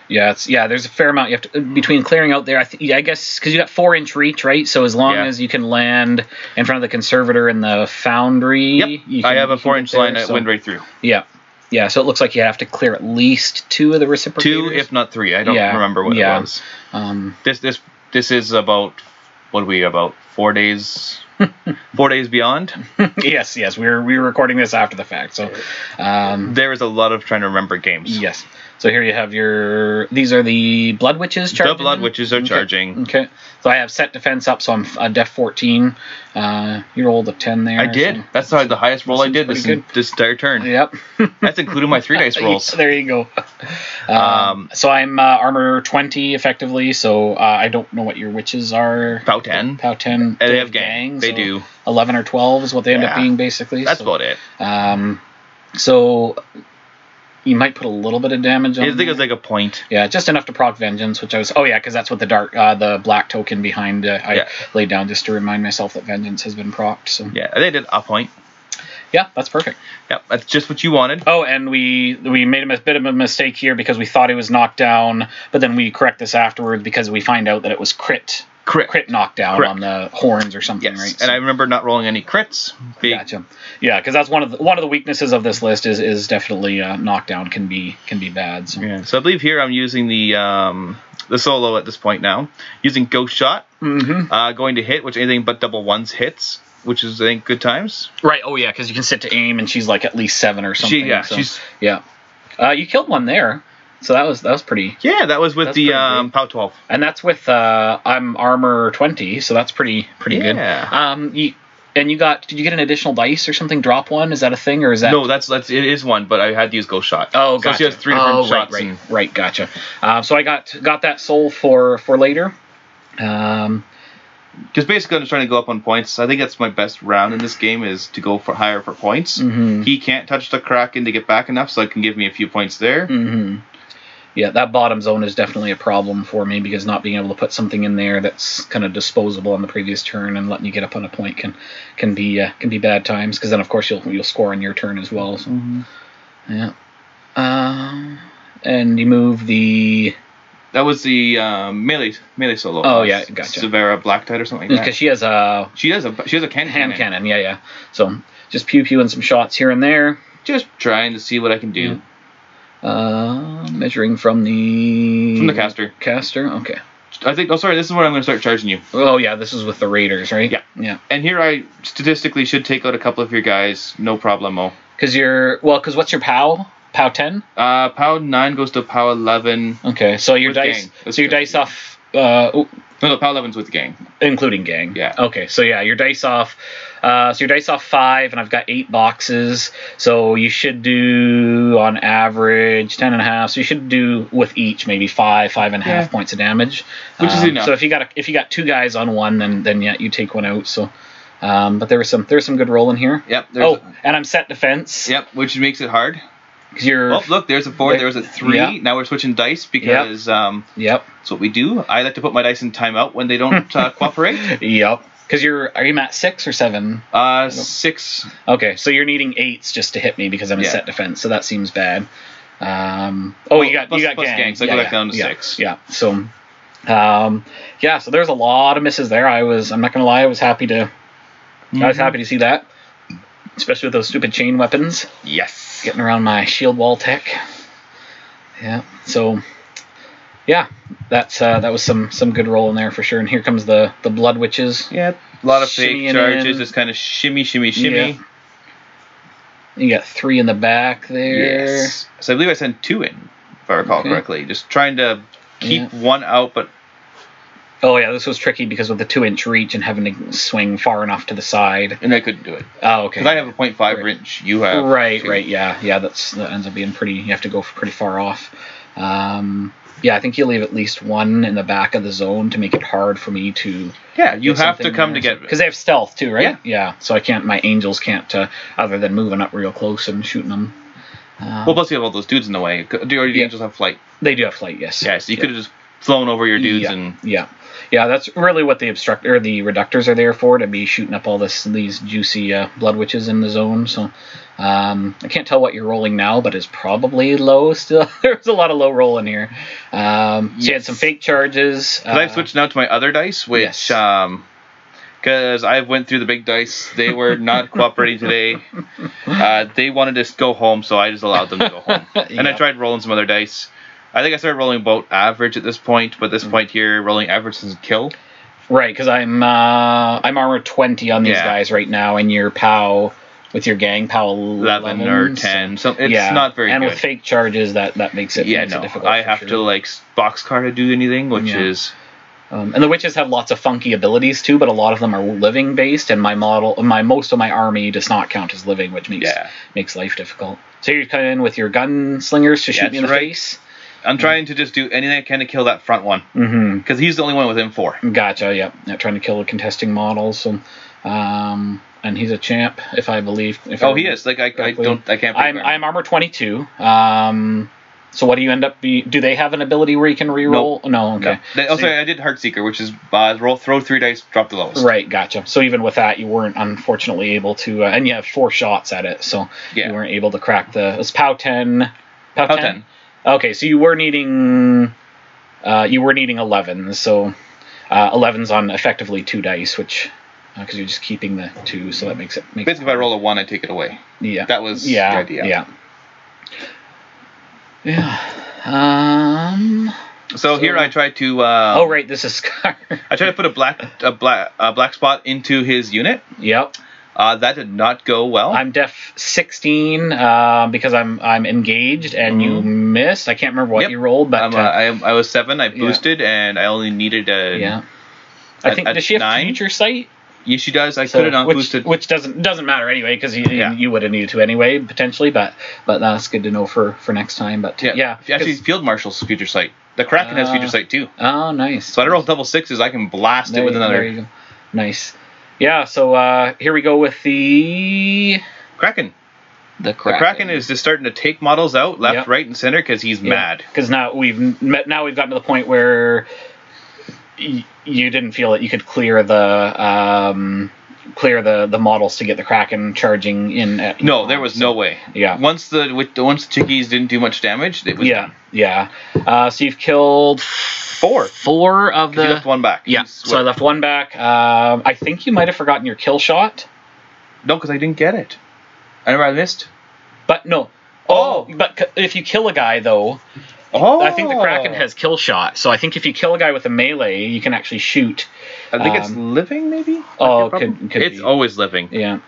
[SPEAKER 1] Yeah, there's a fair amount you have to between clearing out there. I guess because you got 4-inch reach, right? So as long as you can land in front of the conservator and the foundry,
[SPEAKER 2] I have a 4-inch line that went right through.
[SPEAKER 1] Yeah. So it looks like you have to clear at least 2 of the reciprocators.
[SPEAKER 2] 2, if not 3. I don't remember what it was. This is about about 4 days. 4 days beyond.
[SPEAKER 1] Yes. We were recording this after the fact, so
[SPEAKER 2] there is a lot of trying to remember games.
[SPEAKER 1] Yes. So here you have your... These are the Blood Witches charging?
[SPEAKER 2] The Blood Witches are charging.
[SPEAKER 1] Okay. So I have set defense up, so I'm a def 14. You rolled a 10 there.
[SPEAKER 2] I did.
[SPEAKER 1] So
[SPEAKER 2] that's the highest roll I did this entire turn.
[SPEAKER 1] Yep.
[SPEAKER 2] That's including my 3 dice rolls.
[SPEAKER 1] There you go. So I'm armor 20 effectively, so I don't know what your witches are.
[SPEAKER 2] POW 10.
[SPEAKER 1] POW 10.
[SPEAKER 2] And they have gangs. They
[SPEAKER 1] so
[SPEAKER 2] do.
[SPEAKER 1] 11 or 12 is what they end up being, basically.
[SPEAKER 2] That's about it.
[SPEAKER 1] So... You might put a little bit of damage on.
[SPEAKER 2] I think it was like a point.
[SPEAKER 1] Yeah, just enough to proc Vengeance, which I was... Oh, yeah, because that's what the black token behind I laid down just to remind myself that Vengeance has been procced. So.
[SPEAKER 2] Yeah, they did a point.
[SPEAKER 1] Yeah, that's perfect.
[SPEAKER 2] Yep, that's just what you wanted.
[SPEAKER 1] Oh, and we made a bit of a mistake here because we thought he was knocked down, but then we correct this afterwards because we find out that it was crit knockdown on the horns or something, right?
[SPEAKER 2] And I remember not rolling any crits.
[SPEAKER 1] Gotcha. Yeah, because that's one of the weaknesses of this list is definitely knockdown can be bad. So.
[SPEAKER 2] Yeah. So I believe here I'm using the solo at this point now, using Ghost Shot, going to hit, which anything but double ones hits, which is I think good times.
[SPEAKER 1] Right. Oh yeah, because you can sit to aim, and she's like at least 7 or something. You killed one there. So that was pretty...
[SPEAKER 2] Yeah, that was with the POW 12.
[SPEAKER 1] And that's with I'm armor 20, so that's pretty good. And did you get an additional dice or something? Drop one? Is that a thing, or is that...
[SPEAKER 2] No, it is one, but I had to use Ghost Shot.
[SPEAKER 1] Oh, gotcha.
[SPEAKER 2] So she has 3 different shots.
[SPEAKER 1] Right, gotcha. So I got that soul for later.
[SPEAKER 2] Because basically I'm just trying to go up on points. I think that's my best round in this game is to go higher for points. He can't touch the Kraken to get back enough, so it can give me a few points there.
[SPEAKER 1] Yeah, that bottom zone is definitely a problem for me because not being able to put something in there that's kind of disposable on the previous turn and letting you get up on a point can be bad times because then of course you'll score on your turn as well. So. Yeah. And you move the...
[SPEAKER 2] That was the melee solo.
[SPEAKER 1] Oh yeah, gotcha.
[SPEAKER 2] Severa Blacktide or something like that.
[SPEAKER 1] Because she has a
[SPEAKER 2] hand
[SPEAKER 1] cannon. Yeah. So just pew-pewing some shots here and there.
[SPEAKER 2] Just trying to see what I can do.
[SPEAKER 1] Yeah. Measuring from the
[SPEAKER 2] caster.
[SPEAKER 1] Caster, okay.
[SPEAKER 2] I think. Oh, sorry. This is where I'm going to start charging you.
[SPEAKER 1] Oh yeah, this is with the raiders, right?
[SPEAKER 2] Yeah. And here I statistically should take out a couple of your guys, no problemo.
[SPEAKER 1] Because what's your POW? POW 10?
[SPEAKER 2] POW 9 goes to POW 11.
[SPEAKER 1] Okay, so your dice. So your dice off.
[SPEAKER 2] No, POW 11's with gang,
[SPEAKER 1] including gang.
[SPEAKER 2] Yeah.
[SPEAKER 1] Okay, so yeah, your dice off. So your dice off 5, and I've got 8 boxes. So you should do on average 10.5. So you should do with each maybe 5.5 points of damage,
[SPEAKER 2] which is enough.
[SPEAKER 1] So if you got 2 guys on one, then yeah, you take one out. So, but there's some good rolling here.
[SPEAKER 2] Yep.
[SPEAKER 1] And I'm set defense.
[SPEAKER 2] Yep, which makes it hard.
[SPEAKER 1] Oh,
[SPEAKER 2] look, there's a 4, there's a 3. Yep. Now we're switching dice because that's what we do. I like to put my dice in timeout when they don't cooperate.
[SPEAKER 1] Yep. Because are you at 6 or 7?
[SPEAKER 2] 6.
[SPEAKER 1] Okay, so you're needing 8s just to hit me because I'm in set defense, so that seems bad. You got gang.
[SPEAKER 2] So I go back down to 6.
[SPEAKER 1] Yeah. So, so there's a lot of misses there. I'm not gonna lie, I was happy to see that, especially with those stupid chain weapons.
[SPEAKER 2] Yes.
[SPEAKER 1] Getting around my shield wall tech. Yeah. So. Yeah, that was some good roll in there for sure. And here comes the Blood Witches.
[SPEAKER 2] Yeah, a lot of fake charges. Just kind of shimmy. Yeah.
[SPEAKER 1] You got 3 in the back there.
[SPEAKER 2] Yes. So I believe I sent 2 in, if I recall correctly. Just trying to keep one out, but...
[SPEAKER 1] Oh yeah, this was tricky because with the 2-inch reach and having to swing far enough to the side.
[SPEAKER 2] And I couldn't do it.
[SPEAKER 1] Oh, okay.
[SPEAKER 2] Because I have a 0.5 inch. You have...
[SPEAKER 1] Right, yeah. That ends up being pretty... You have to go pretty far off. Yeah, I think you leave at least 1 in the back of the zone to make it hard for me to...
[SPEAKER 2] Yeah, you have to come to get...
[SPEAKER 1] Because they have stealth too, right? Yeah. So my angels can't, other than moving up real close and shooting them.
[SPEAKER 2] Plus you have all those dudes in the way. Do the angels have flight?
[SPEAKER 1] They do have flight, yes.
[SPEAKER 2] Yeah, so you could have just flown over your dudes and...
[SPEAKER 1] Yeah, that's really what the reductors are there for, to be shooting up all these juicy Blood Witches in the zone, so... I can't tell what you're rolling now, but it's probably low still. There's a lot of low roll in here. So you had some fake charges.
[SPEAKER 2] I've switched now to my other dice, which, because I went through the big dice. They were not cooperating today. They wanted to go home, so I just allowed them to go home. And I tried rolling some other dice. I think I started rolling about average at this point, but this point here, rolling average doesn't kill.
[SPEAKER 1] Right, because I'm armor 20 on these guys right now, and your POW with your gang power
[SPEAKER 2] 11 or 10. So it's not very
[SPEAKER 1] and
[SPEAKER 2] good.
[SPEAKER 1] And with fake charges, that makes it difficult.
[SPEAKER 2] I have to like boxcar to do anything, which is.
[SPEAKER 1] And the witches have lots of funky abilities too, but a lot of them are living based, and most of my army does not count as living, which makes life difficult. So you're coming in with your gunslingers to shoot me in the face.
[SPEAKER 2] I'm trying to just do anything I can to kill that front one, because he's the only one within 4.
[SPEAKER 1] Gotcha. Yeah, trying to kill the contesting models. So, and he's a champ, if I believe.
[SPEAKER 2] He is. Like I can't.
[SPEAKER 1] I'm armor 22. So what do you end up do they have an ability where you can reroll? No, okay.
[SPEAKER 2] No. I did Heartseeker, which is throw 3 dice, drop the lowest.
[SPEAKER 1] Right, gotcha. So even with that, you weren't unfortunately able to, and you have 4 shots at it, so you weren't able to crack it was POW 10. POW 10? Okay, so you were needing 11, so 11's on effectively 2 dice, which because you're just keeping the 2, so that makes it.
[SPEAKER 2] Basically, if I roll a 1, I take it away.
[SPEAKER 1] Yeah,
[SPEAKER 2] that was the idea.
[SPEAKER 1] Yeah.
[SPEAKER 2] So here I tried to.
[SPEAKER 1] This is Skarre.
[SPEAKER 2] I tried to put a black spot into his unit.
[SPEAKER 1] Yep.
[SPEAKER 2] That did not go well.
[SPEAKER 1] I'm def 16 because I'm engaged, and you missed. I can't remember what you rolled, but
[SPEAKER 2] I was 7. I boosted, and I only needed a.
[SPEAKER 1] I think does she have 9? Future sight?
[SPEAKER 2] Yes, she does. I could have not boosted,
[SPEAKER 1] which doesn't matter anyway, because you would have needed to anyway potentially. But that's good to know for next time. But
[SPEAKER 2] actually, Field Marshal's future sight. The Kraken has future sight too.
[SPEAKER 1] Oh, nice.
[SPEAKER 2] So I roll double 6s. I can blast it with another.
[SPEAKER 1] There you go. Nice. Yeah. So here we go with the
[SPEAKER 2] Kraken.
[SPEAKER 1] The
[SPEAKER 2] Kraken is just starting to take models out left, right, and center because he's mad.
[SPEAKER 1] Because now we've gotten to the point where you didn't feel that you could clear the models to get the Kraken charging in.
[SPEAKER 2] No, there was no way.
[SPEAKER 1] Yeah.
[SPEAKER 2] Once the chickies didn't do much damage, it was done.
[SPEAKER 1] Yeah. So you've killed 4 of the.
[SPEAKER 2] You left 1 back.
[SPEAKER 1] Yeah. So I left 1 back. I think you might have forgotten your kill shot.
[SPEAKER 2] No, because I didn't get it. I remember I missed.
[SPEAKER 1] But no. But if you kill a guy though. I think the Kraken has kill shot, so I think if you kill a guy with a melee, you can actually shoot.
[SPEAKER 2] I think it's living, maybe.
[SPEAKER 1] Could
[SPEAKER 2] it's
[SPEAKER 1] be.
[SPEAKER 2] Always living.
[SPEAKER 1] Yeah,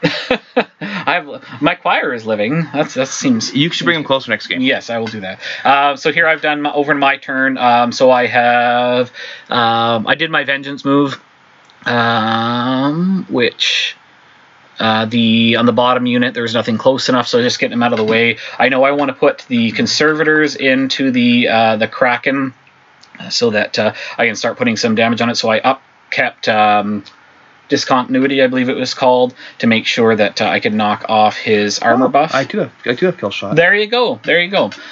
[SPEAKER 1] my choir is living. That seems.
[SPEAKER 2] You should bring him closer next game.
[SPEAKER 1] Yes, I will do that. So here I've done over my turn. So I have I did my vengeance move, which. On the bottom unit, there was nothing close enough, so just getting them out of the way. I know I want to put the conservators into the Kraken so that I can start putting some damage on it. So I kept discontinuity, I believe it was called, to make sure that I could knock off his armor buff.
[SPEAKER 2] I do have kill shot.
[SPEAKER 1] There you go.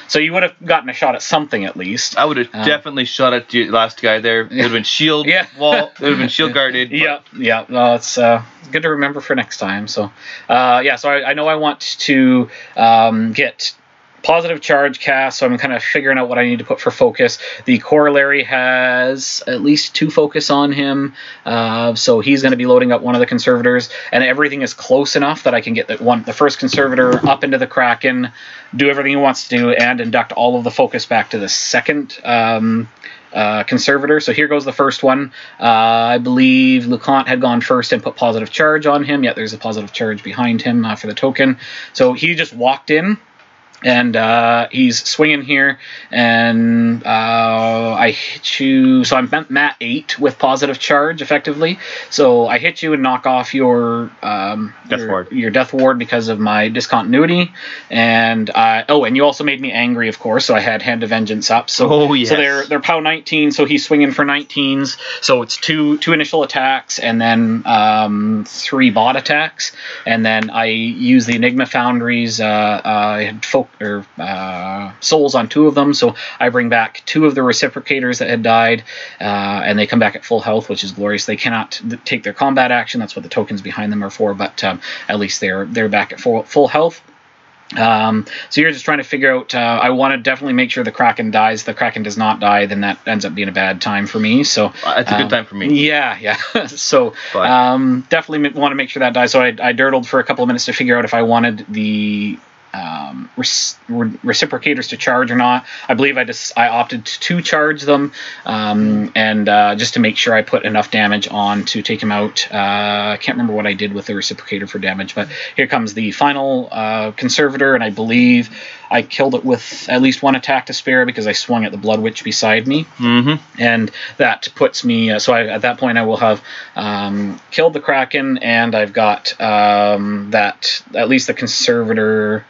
[SPEAKER 1] So you would have gotten a shot at something at least.
[SPEAKER 2] I would have definitely shot at the last guy there. It would have been shield wall. It would have been shield guarded.
[SPEAKER 1] Yeah. No, it's good to remember for next time. So so I know I want to get positive charge cast, so I'm kind of figuring out what I need to put for focus. The corollary has at least 2 focus on him, so he's going to be loading up one of the conservators, and everything is close enough that I can get the first conservator up into the Kraken, do everything he wants to do, and induct all of the focus back to the second conservator. So here goes the first one. I believe Lucant had gone first and put positive charge on him. There's a positive charge behind him for the token. So he just walked in. And he's swinging here, and I hit you. So I'm Mat 8 with positive charge, effectively. So I hit you and knock off your death ward because of my discontinuity. And and you also made me angry, of course. So I had Hand of Vengeance up. So so they're POW 19. So he's swinging for 19s. So it's two initial attacks, and then 3 bot attacks, and then I use the Enigma Foundries. I had souls on 2 of them, so I bring back 2 of the reciprocators that had died, and they come back at full health, which is glorious. They cannot take their combat action. That's what the tokens behind them are for, but at least they're back at full health. So you're just trying to figure out, I want to definitely make sure the Kraken dies. The Kraken does not die, then that ends up being a bad time for me. So
[SPEAKER 2] that's a good time for me.
[SPEAKER 1] Yeah. So definitely want to make sure that dies. So I dirtled for a couple of minutes to figure out if I wanted the reciprocators to charge or not. I believe I opted to charge them, and just to make sure I put enough damage on to take him out. I can't remember what I did with the reciprocator for damage, but here comes the final conservator, and I believe I killed it with at least one attack to spare because I swung at the Blood Witch beside me. And that puts me, so at that point I will have killed the Kraken, and I've got that, at least the conservator.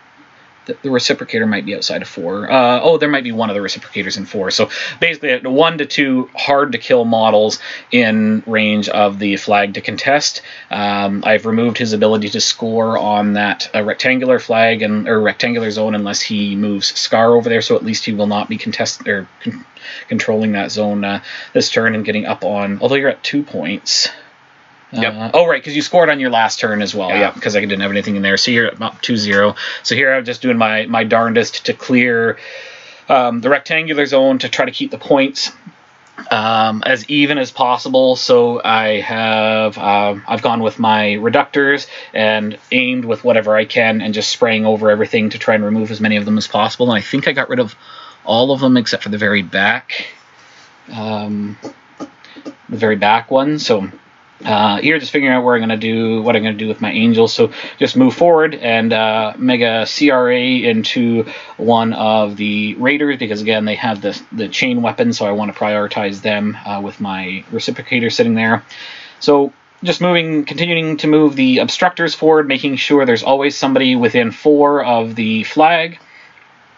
[SPEAKER 1] The reciprocator might be outside of 4. There might be one of the reciprocators in 4. So basically, 1 to 2 hard to kill models in range of the flag to contest. I've removed his ability to score on that rectangular flag or rectangular zone unless he moves Skarre over there. So at least he will not be controlling that zone this turn and getting up on. Although you're at 2 points.
[SPEAKER 2] Yep.
[SPEAKER 1] Right, because you scored on your last turn as well. Yeah, because I didn't have anything in there. So you're up 2-0. So here I'm just doing my darndest to clear the rectangular zone to try to keep the points as even as possible. So I've gone with my reductors and aimed with whatever I can and just spraying over everything to try and remove as many of them as possible. And I think I got rid of all of them except for the very back, one. So. Here, just figuring out what I'm going to do with my angels. So just move forward and mega CRA into one of the raiders because again they have the chain weapon, so I want to prioritize them with my reciprocator sitting there. So just continuing to move the obstructors forward, making sure there's always somebody within 4 of the flag.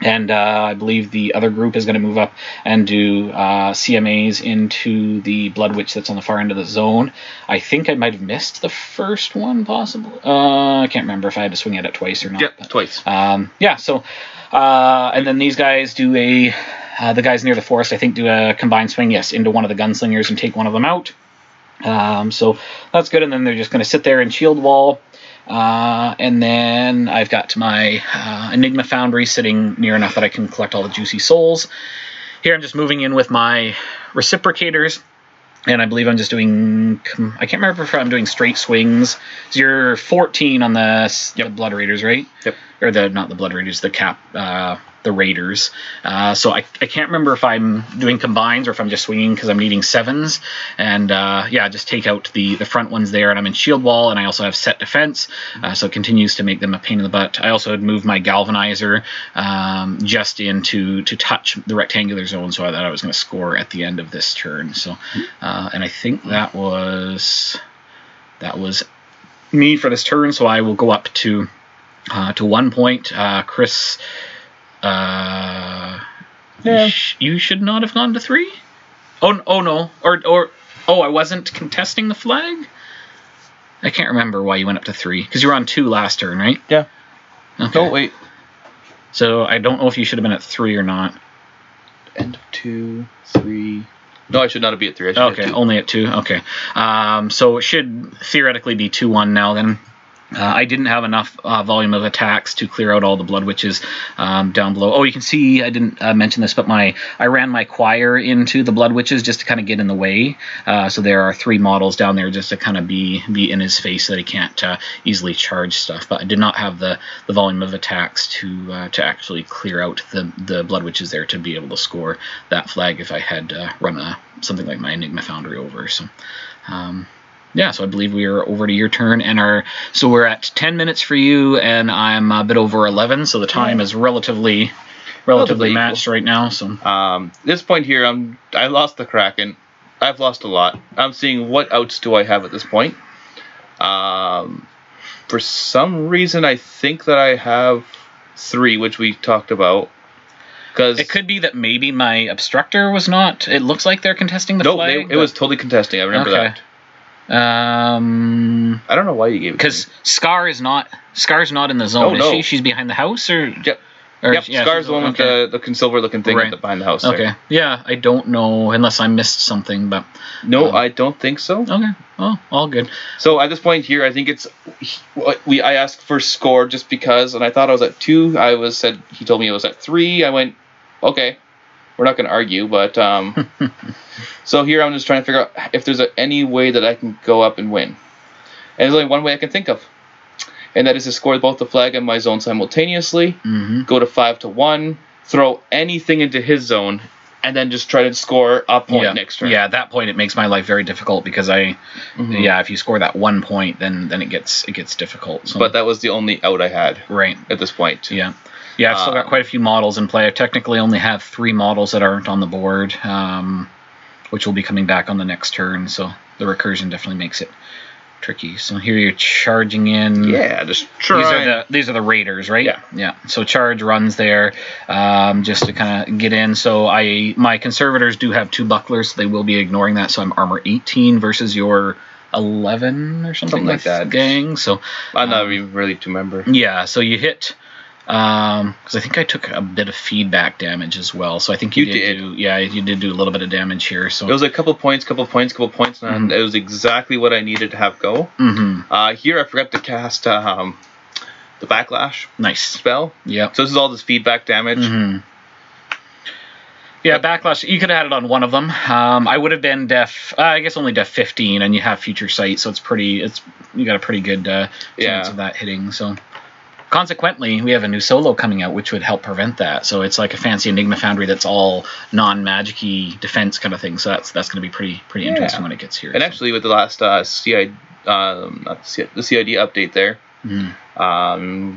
[SPEAKER 1] And I believe the other group is going to move up and do CMAs into the Blood Witch that's on the far end of the zone. I think I might have missed the first one, possibly. I can't remember if I had to swing at it twice or not.
[SPEAKER 2] Yep, twice.
[SPEAKER 1] And then these guys do the guys near the forest, I think, do a combined swing, yes, into one of the gunslingers and take one of them out. So that's good. And then they're just going to sit there and shield wall. And then I've got my Enigma Foundry sitting near enough that I can collect all the juicy souls. Here I'm just moving in with my reciprocators, and I believe I'm just doing, I can't remember if I'm doing straight swings. So you're 14 on the Blood Raiders, right? Yep. Or not the Blood Raiders, the Raiders. So I can't remember if I'm doing combines or if I'm just swinging because I'm needing 7s. And just take out the front ones there. And I'm in shield wall, and I also have set defense. So it continues to make them a pain in the butt. I also had moved my galvanizer just in to touch the rectangular zone, so I thought I was going to score at the end of this turn. So, and I think that was me for this turn. So I will go up to 1 point. Chris, you should not have gone to 3. Oh no, I wasn't contesting the flag. I can't remember why you went up to 3 because you were on 2 last turn, right?
[SPEAKER 2] Yeah.
[SPEAKER 1] Okay.
[SPEAKER 2] Oh wait.
[SPEAKER 1] So I don't know if you should have been at 3 or not.
[SPEAKER 2] End of 2, 3. No, I should not be at 3.
[SPEAKER 1] Okay, only at 2. Okay. So it should theoretically be 2-1 now then. I didn't have enough volume of attacks to clear out all the Blood Witches down below. Oh, you can see I didn't mention this, but I ran my choir into the Blood Witches just to kind of get in the way. So there are 3 models down there just to kind of be in his face so that he can't easily charge stuff. But I did not have the volume of attacks to actually clear out the Blood Witches there to be able to score that flag if I had run something like my Enigma Foundry over. So. So I believe we are over to your turn, and so we're at 10 minutes for you, and I'm a bit over 11, so the time is relatively matched right now. So
[SPEAKER 2] this point here, I lost the Kraken. I've lost a lot. I'm seeing what outs do I have at this point. For some reason, I think that I have 3, which we talked about.
[SPEAKER 1] It could be that maybe my obstructor was not. It looks like they're contesting the flag.
[SPEAKER 2] It was totally contesting. I remember that. I don't know why you gave it.
[SPEAKER 1] Because Skarre's not in the zone, is she? She's behind the house, or
[SPEAKER 2] yep. Skarre's the one with the silver looking thing behind the house.
[SPEAKER 1] Okay.
[SPEAKER 2] There.
[SPEAKER 1] Yeah, I don't know unless I missed something, but
[SPEAKER 2] no, I don't think so.
[SPEAKER 1] Okay. Oh, all good.
[SPEAKER 2] So at this point here, I think I asked for score just because, and I thought I was at 2. He told me I was at 3. I went, okay. We're not going to argue, but so here I'm just trying to figure out if there's any way that I can go up and win. And there's only one way I can think of. and that is to score both the flag and my zone simultaneously. Go to 5-1, throw anything into his zone, and then just try to score a point next turn.
[SPEAKER 1] Yeah, at that point it makes my life very difficult because if you score that 1 point, then it gets difficult. So.
[SPEAKER 2] But that was the only out I had at this point.
[SPEAKER 1] Yeah. Yeah, I've still got quite a few models in play. I technically only have 3 models that aren't on the board, which will be coming back on the next turn. So the recursion definitely makes it tricky. So here you're charging in.
[SPEAKER 2] Yeah, just try.
[SPEAKER 1] These are the raiders, right?
[SPEAKER 2] Yeah.
[SPEAKER 1] So charge runs there, just to kind of get in. So my conservators do have 2 bucklers, so they will be ignoring that. So I'm armor 18 versus your 11 or something like that, gang. So
[SPEAKER 2] I'm not even really to remember.
[SPEAKER 1] Yeah. So you hit. Because I think I took a bit of feedback damage as well, so I think you did. You did do a little bit of damage here. So
[SPEAKER 2] it was a couple points, and it was exactly what I needed to have go. Here I forgot to cast the backlash spell.
[SPEAKER 1] Yeah.
[SPEAKER 2] So this is all this feedback damage.
[SPEAKER 1] Yeah, backlash. You could have had it on one of them. I would have been def. I guess only def 15, and you have future sight, so you got a pretty good chance of that hitting. So. Consequently, we have a new solo coming out, which would help prevent that. So it's like a fancy Enigma Foundry that's all non-magic-y defense kind of thing. So that's going to be pretty interesting when it gets here.
[SPEAKER 2] And actually, with the last the CID update there,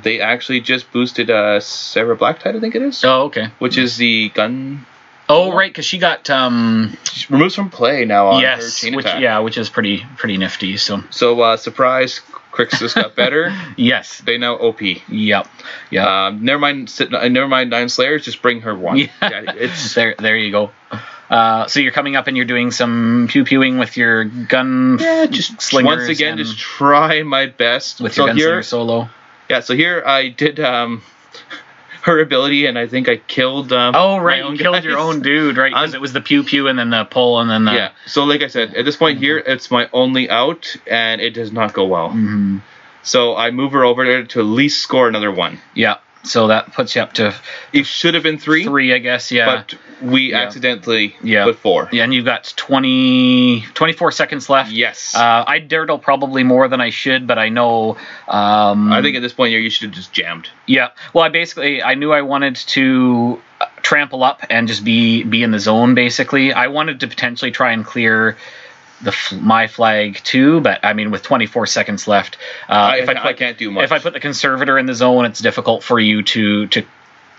[SPEAKER 2] they actually just boosted Severa Blacktide, I think it is.
[SPEAKER 1] Oh, okay.
[SPEAKER 2] Which is the gun.
[SPEAKER 1] Oh, right, because she got
[SPEAKER 2] she removes from play now on her chain attack.
[SPEAKER 1] Yeah, which is pretty nifty. So
[SPEAKER 2] surprise. Cryx just got better.
[SPEAKER 1] Yes.
[SPEAKER 2] They now OP.
[SPEAKER 1] Yep.
[SPEAKER 2] Never mind 9 Slayers, just bring her 1.
[SPEAKER 1] It's there you go. So you're coming up and you're doing some pew-pewing with your gun slingers.
[SPEAKER 2] Once again, just try my best.
[SPEAKER 1] With your gunslinger solo.
[SPEAKER 2] Yeah, so here I did her ability, and I think I killed
[SPEAKER 1] you killed your own dude, right? Because it was the pew-pew and then the pull and then the...
[SPEAKER 2] Yeah, so like I said, at this point here, it's my only out, and it does not go well. So I move her over there to at least score another 1.
[SPEAKER 1] Yeah, so that puts you up to...
[SPEAKER 2] It should have been 3.
[SPEAKER 1] 3, I guess, yeah.
[SPEAKER 2] But we accidentally put 4.
[SPEAKER 1] Yeah, and you've got 24 seconds left.
[SPEAKER 2] Yes.
[SPEAKER 1] I dirtle probably more than I should, but I know...
[SPEAKER 2] I think at this point here, you should have just jammed.
[SPEAKER 1] Yeah. Well, I knew I wanted to trample up and just be in the zone, basically. I wanted to potentially try and clear... my flag too, but I mean with 24 seconds left,
[SPEAKER 2] I can't do much.
[SPEAKER 1] If I put the conservator in the zone, it's difficult for you to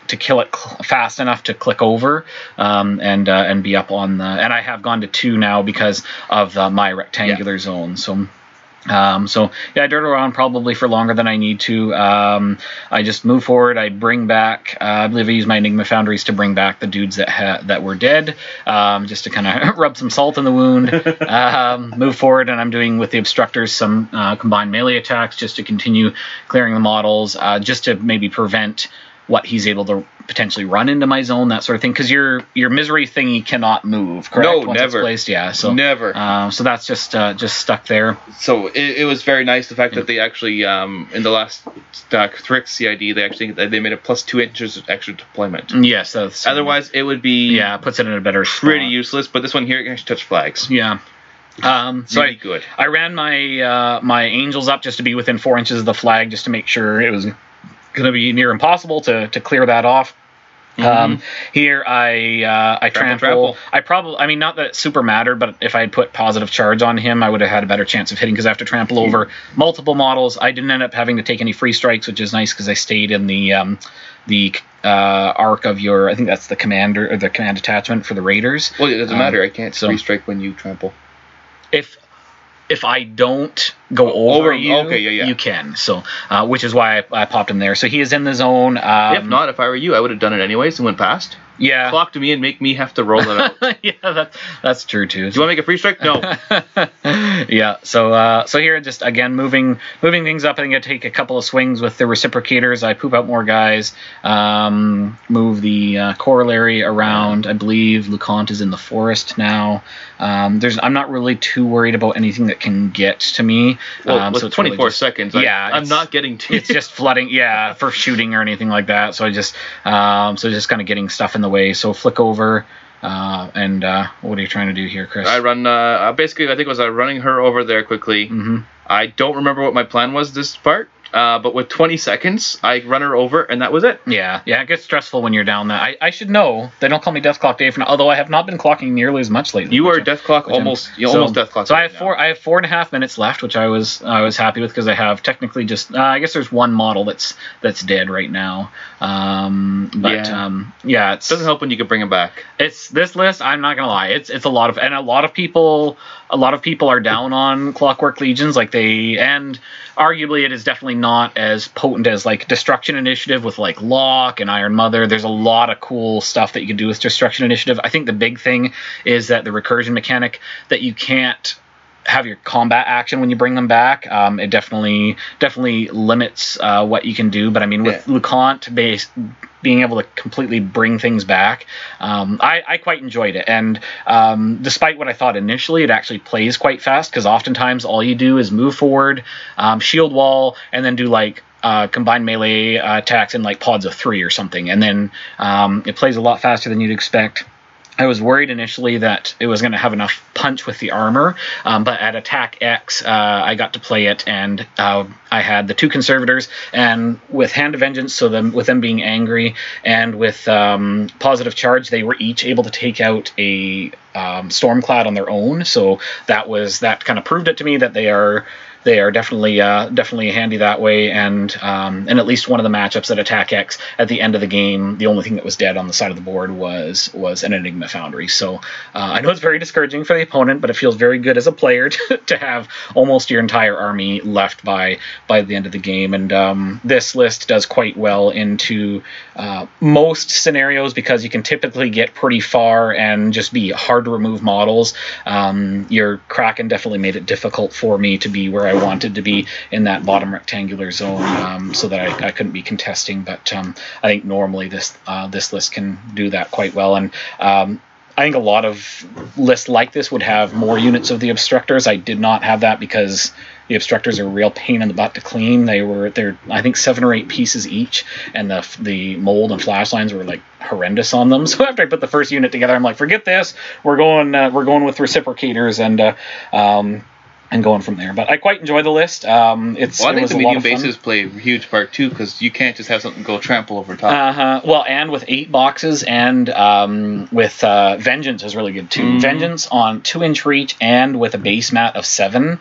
[SPEAKER 1] kill it fast enough to click over and be up on the. And I have gone to 2 now because of my rectangular zone. So. I dirt around probably for longer than I need to. I just move forward. I bring back. I believe I use my Enigma Foundries to bring back the dudes that were dead, just to kind of rub some salt in the wound. Move forward, and I'm doing with the obstructors some combined melee attacks just to continue clearing the models, just to maybe prevent what he's able to potentially run into my zone, that sort of thing. Because your misery thingy cannot move, correct?
[SPEAKER 2] No,
[SPEAKER 1] Once
[SPEAKER 2] never.
[SPEAKER 1] It's placed, yeah. So
[SPEAKER 2] never.
[SPEAKER 1] So that's just stuck there.
[SPEAKER 2] So it was very nice the fact that they actually in the last Cryx CID they made a plus 2 inches extra deployment.
[SPEAKER 1] Yes, that's
[SPEAKER 2] otherwise it would be
[SPEAKER 1] puts it in a better
[SPEAKER 2] pretty
[SPEAKER 1] spot.
[SPEAKER 2] Useless. But this one here it can actually touch flags.
[SPEAKER 1] Yeah.
[SPEAKER 2] Really good.
[SPEAKER 1] I ran my angels up just to be within 4 inches of the flag, just to make sure it was going to be near impossible to clear that off. Here I trample. I mean, not that it super mattered, but if I had put positive charge on him, I would have had a better chance of hitting, because I have to trample over multiple models. I didn't end up having to take any free strikes, which is nice because I stayed in the arc of your, I think that's the commander or the command attachment for the raiders.
[SPEAKER 2] Well, it doesn't matter. I can't free strike when you trample.
[SPEAKER 1] If I don't go over you,
[SPEAKER 2] okay,
[SPEAKER 1] you can. So, which is why I popped him there. So he is in the zone.
[SPEAKER 2] If not, if I were you, I would have done it anyways and went past.
[SPEAKER 1] Yeah.
[SPEAKER 2] Clock to me and make me have to roll it out.
[SPEAKER 1] Yeah, that's true too.
[SPEAKER 2] Do you want to make a free strike? No.
[SPEAKER 1] Yeah. So here, just again moving things up. I think I take a couple of swings with the reciprocators. I poop out more guys. Move the corollary around. I believe Lucant is in the forest now. I'm not really too worried about anything that can get to me.
[SPEAKER 2] Well, with
[SPEAKER 1] so
[SPEAKER 2] 24
[SPEAKER 1] really just,
[SPEAKER 2] seconds, I'm not getting to
[SPEAKER 1] It's just flooding, for shooting or anything like that. So I just just kind of getting stuff in the way. So flick over, and what are you trying to do here, Chris?
[SPEAKER 2] I run, basically, I think it was running her over there quickly. I don't remember what my plan was this part, But with 20 seconds, I run her over, and that was it.
[SPEAKER 1] Yeah, it gets stressful when you're down there. I should know. They don't call me DeathClock Dave now, although I have not been clocking nearly as much lately.
[SPEAKER 2] You are DeathClock almost DeathClock.
[SPEAKER 1] So I have 4.5 minutes left, which I was happy with because I have technically just I guess there's one model that's dead right now. It
[SPEAKER 2] doesn't help when you can bring him back.
[SPEAKER 1] It's this list. I'm not gonna lie. It's a lot of people are down on Clockwork Legions, and arguably it is definitely not as potent as like Destruction Initiative with like Lock and Iron Mother. There's a lot of cool stuff that you can do with Destruction Initiative. I think the big thing is that the recursion mechanic, that you can't have your combat action when you bring them back. It definitely limits what you can do. But I mean, with Lucant being able to completely bring things back, I quite enjoyed it. And despite what I thought initially, it actually plays quite fast, because oftentimes all you do is move forward, shield wall, and then do like combined melee attacks in like pods of 3 or something. And then it plays a lot faster than you'd expect. I was worried initially that it was going to have enough punch with the armor, but at Attack X, I got to play it, and I had the 2 conservators, and with Hand of Vengeance, with them being angry, and with Positive Charge, they were each able to take out a Stormclad on their own. So that kind of proved it to me that they are definitely handy that way. And in at least one of the matchups at Attack X, at the end of the game, the only thing that was dead on the side of the board was an Enigma Foundry. So I know it's very discouraging for the opponent, but it feels very good as a player to have almost your entire army left by the end of the game. And this list does quite well into most scenarios, because you can typically get pretty far and just be hard to remove models. Your Kraken definitely made it difficult for me to be where I wanted to be in that bottom rectangular zone, so that I couldn't be contesting. But I think normally this list can do that quite well. And I think a lot of lists like this would have more units of the Obstructors. I did not have that because the Obstructors are a real pain in the butt to clean. They're I think 7 or 8 pieces each, and the mold and flash lines were like horrendous on them. So after I put the first unit together, I'm like, forget this. We're going with reciprocators and going from there. But I quite enjoy the list. I think
[SPEAKER 2] the medium bases play a huge part too, because you can't just have something go trample over top.
[SPEAKER 1] Well, and with 8 boxes, and with Vengeance is really good too. Vengeance on 2-inch reach and with a base mat of 7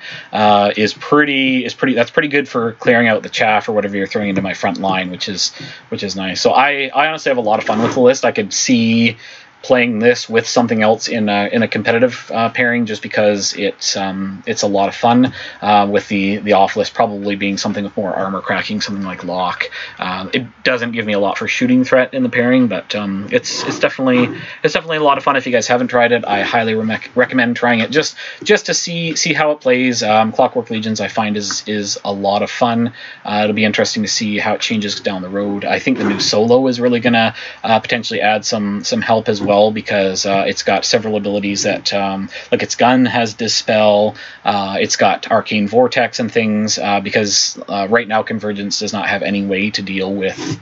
[SPEAKER 1] is pretty. That's pretty good for clearing out the chaff or whatever you're throwing into my front line, which is nice. So I honestly have a lot of fun with the list. I could see playing this with something else in a competitive pairing, just because it's a lot of fun, with the off list probably being something with more armor cracking, something like Lock. It doesn't give me a lot for shooting threat in the pairing, but it's definitely a lot of fun. If you guys haven't tried it, I highly recommend trying it just to see how it plays. Clockwork Legions I find is a lot of fun. It'll be interesting to see how it changes down the road. I think the new solo is really gonna potentially add some help as well, because it's got several abilities that like its gun has Dispel, it's got Arcane Vortex and things, because right now Convergence does not have any way to deal with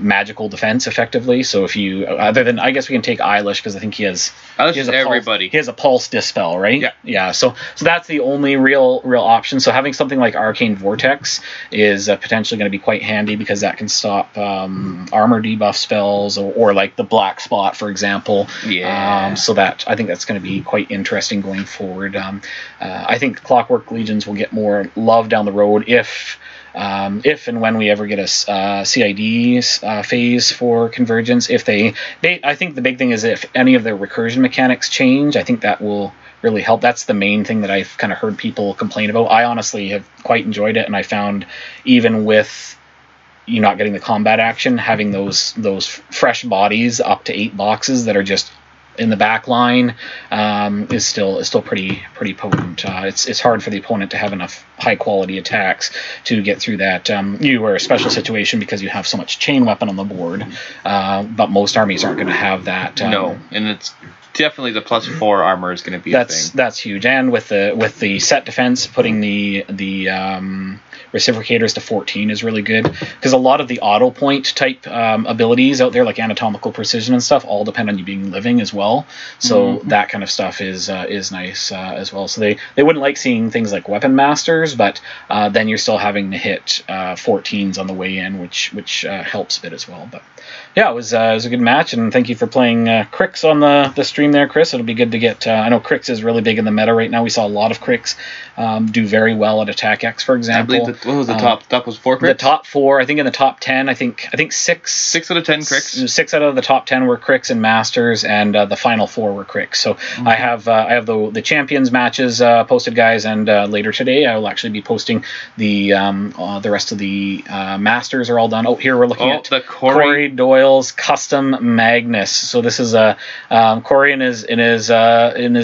[SPEAKER 1] magical defense effectively. So if you, other than, I guess we can take Eilish, because I think he has
[SPEAKER 2] everybody.
[SPEAKER 1] He has a Pulse Dispel, right? Yeah. So that's the only real option. So having something like Arcane Vortex is potentially going to be quite handy, because that can stop armor debuff spells, or like the Black Spot, for example. So that, I think that's going to be quite interesting going forward. I think Clockwork Legions will get more love down the road if and when we ever get a CID phase for Convergence. I think the big thing is if any of their recursion mechanics change, I think that will really help. That's the main thing that I've kind of heard people complain about. I honestly have quite enjoyed it, and I found even with you not getting the combat action, having those fresh bodies up to 8 boxes that are just in the back line is still pretty potent. It's hard for the opponent to have enough high quality attacks to get through that. You are a special situation because you have so much chain weapon on the board, but most armies aren't going to have that.
[SPEAKER 2] No, and it's definitely the +4 armor is going to be a thing.
[SPEAKER 1] That's huge, and with the set defense, putting the reciprocators to 14 is really good, because a lot of the auto point type abilities out there, like anatomical precision and stuff, all depend on you being living as well. So that kind of stuff is nice as well. So they wouldn't like seeing things like weapon masters, but then you're still having to hit 14s on the way in, which helps a bit as well. But yeah, it was a good match, and thank you for playing Cryx on the stream there, Chris. It'll be good to get. I know Cryx is really big in the meta right now. We saw a lot of Cryx do very well at Attack X, for example.
[SPEAKER 2] I believe what was the top was 4 Cryx?
[SPEAKER 1] The top 4, I think in the top 10, I think 6
[SPEAKER 2] out of 10 Cryx.
[SPEAKER 1] 6 out of the top 10 were Cryx and Masters, and the final 4 were Cryx. So I have the champions matches posted, guys, and later today I will actually be posting the rest of the Masters are all done. Oh, here we're looking at
[SPEAKER 2] the
[SPEAKER 1] Corey Doyle's custom Magnus. So this is Corey in his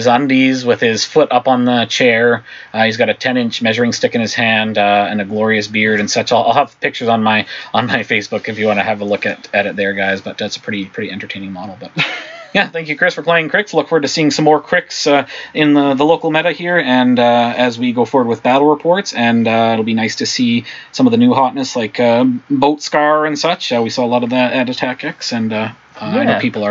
[SPEAKER 1] undies with his foot up on the chair. He's got a 10-inch measuring stick in his hand and a glorious beard and such. I'll have pictures on my Facebook if you want to have a look at it there, guys. But that's a pretty entertaining model. But yeah, thank you, Chris, for playing Cryx. Look forward to seeing some more Cryx in the local meta here, and as we go forward with battle reports. And it'll be nice to see some of the new hotness like Boat Skarre and such. We saw a lot of that at Attack X, and I know people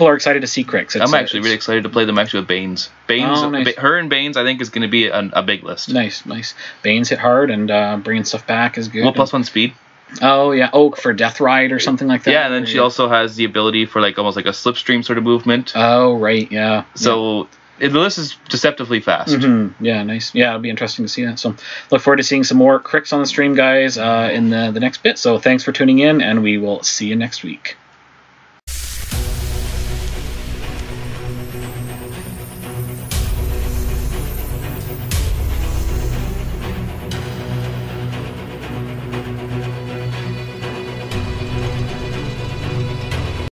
[SPEAKER 1] are excited to see Cryx.
[SPEAKER 2] I'm actually really excited to play them actually with Banes.
[SPEAKER 1] Nice.
[SPEAKER 2] Her and Banes, I think, is going to be a big list.
[SPEAKER 1] Nice. Banes hit hard, and bringing stuff back is good.
[SPEAKER 2] Well, +1 speed.
[SPEAKER 1] Oh yeah, for Death Ride or something like that.
[SPEAKER 2] Yeah, and then she also has the ability for almost like a slipstream sort of movement.
[SPEAKER 1] Oh right, yeah.
[SPEAKER 2] So the list is deceptively fast.
[SPEAKER 1] Yeah, nice. Yeah, it'll be interesting to see that. So look forward to seeing some more Cryx on the stream, guys, in the next bit. So thanks for tuning in, and we will see you next week.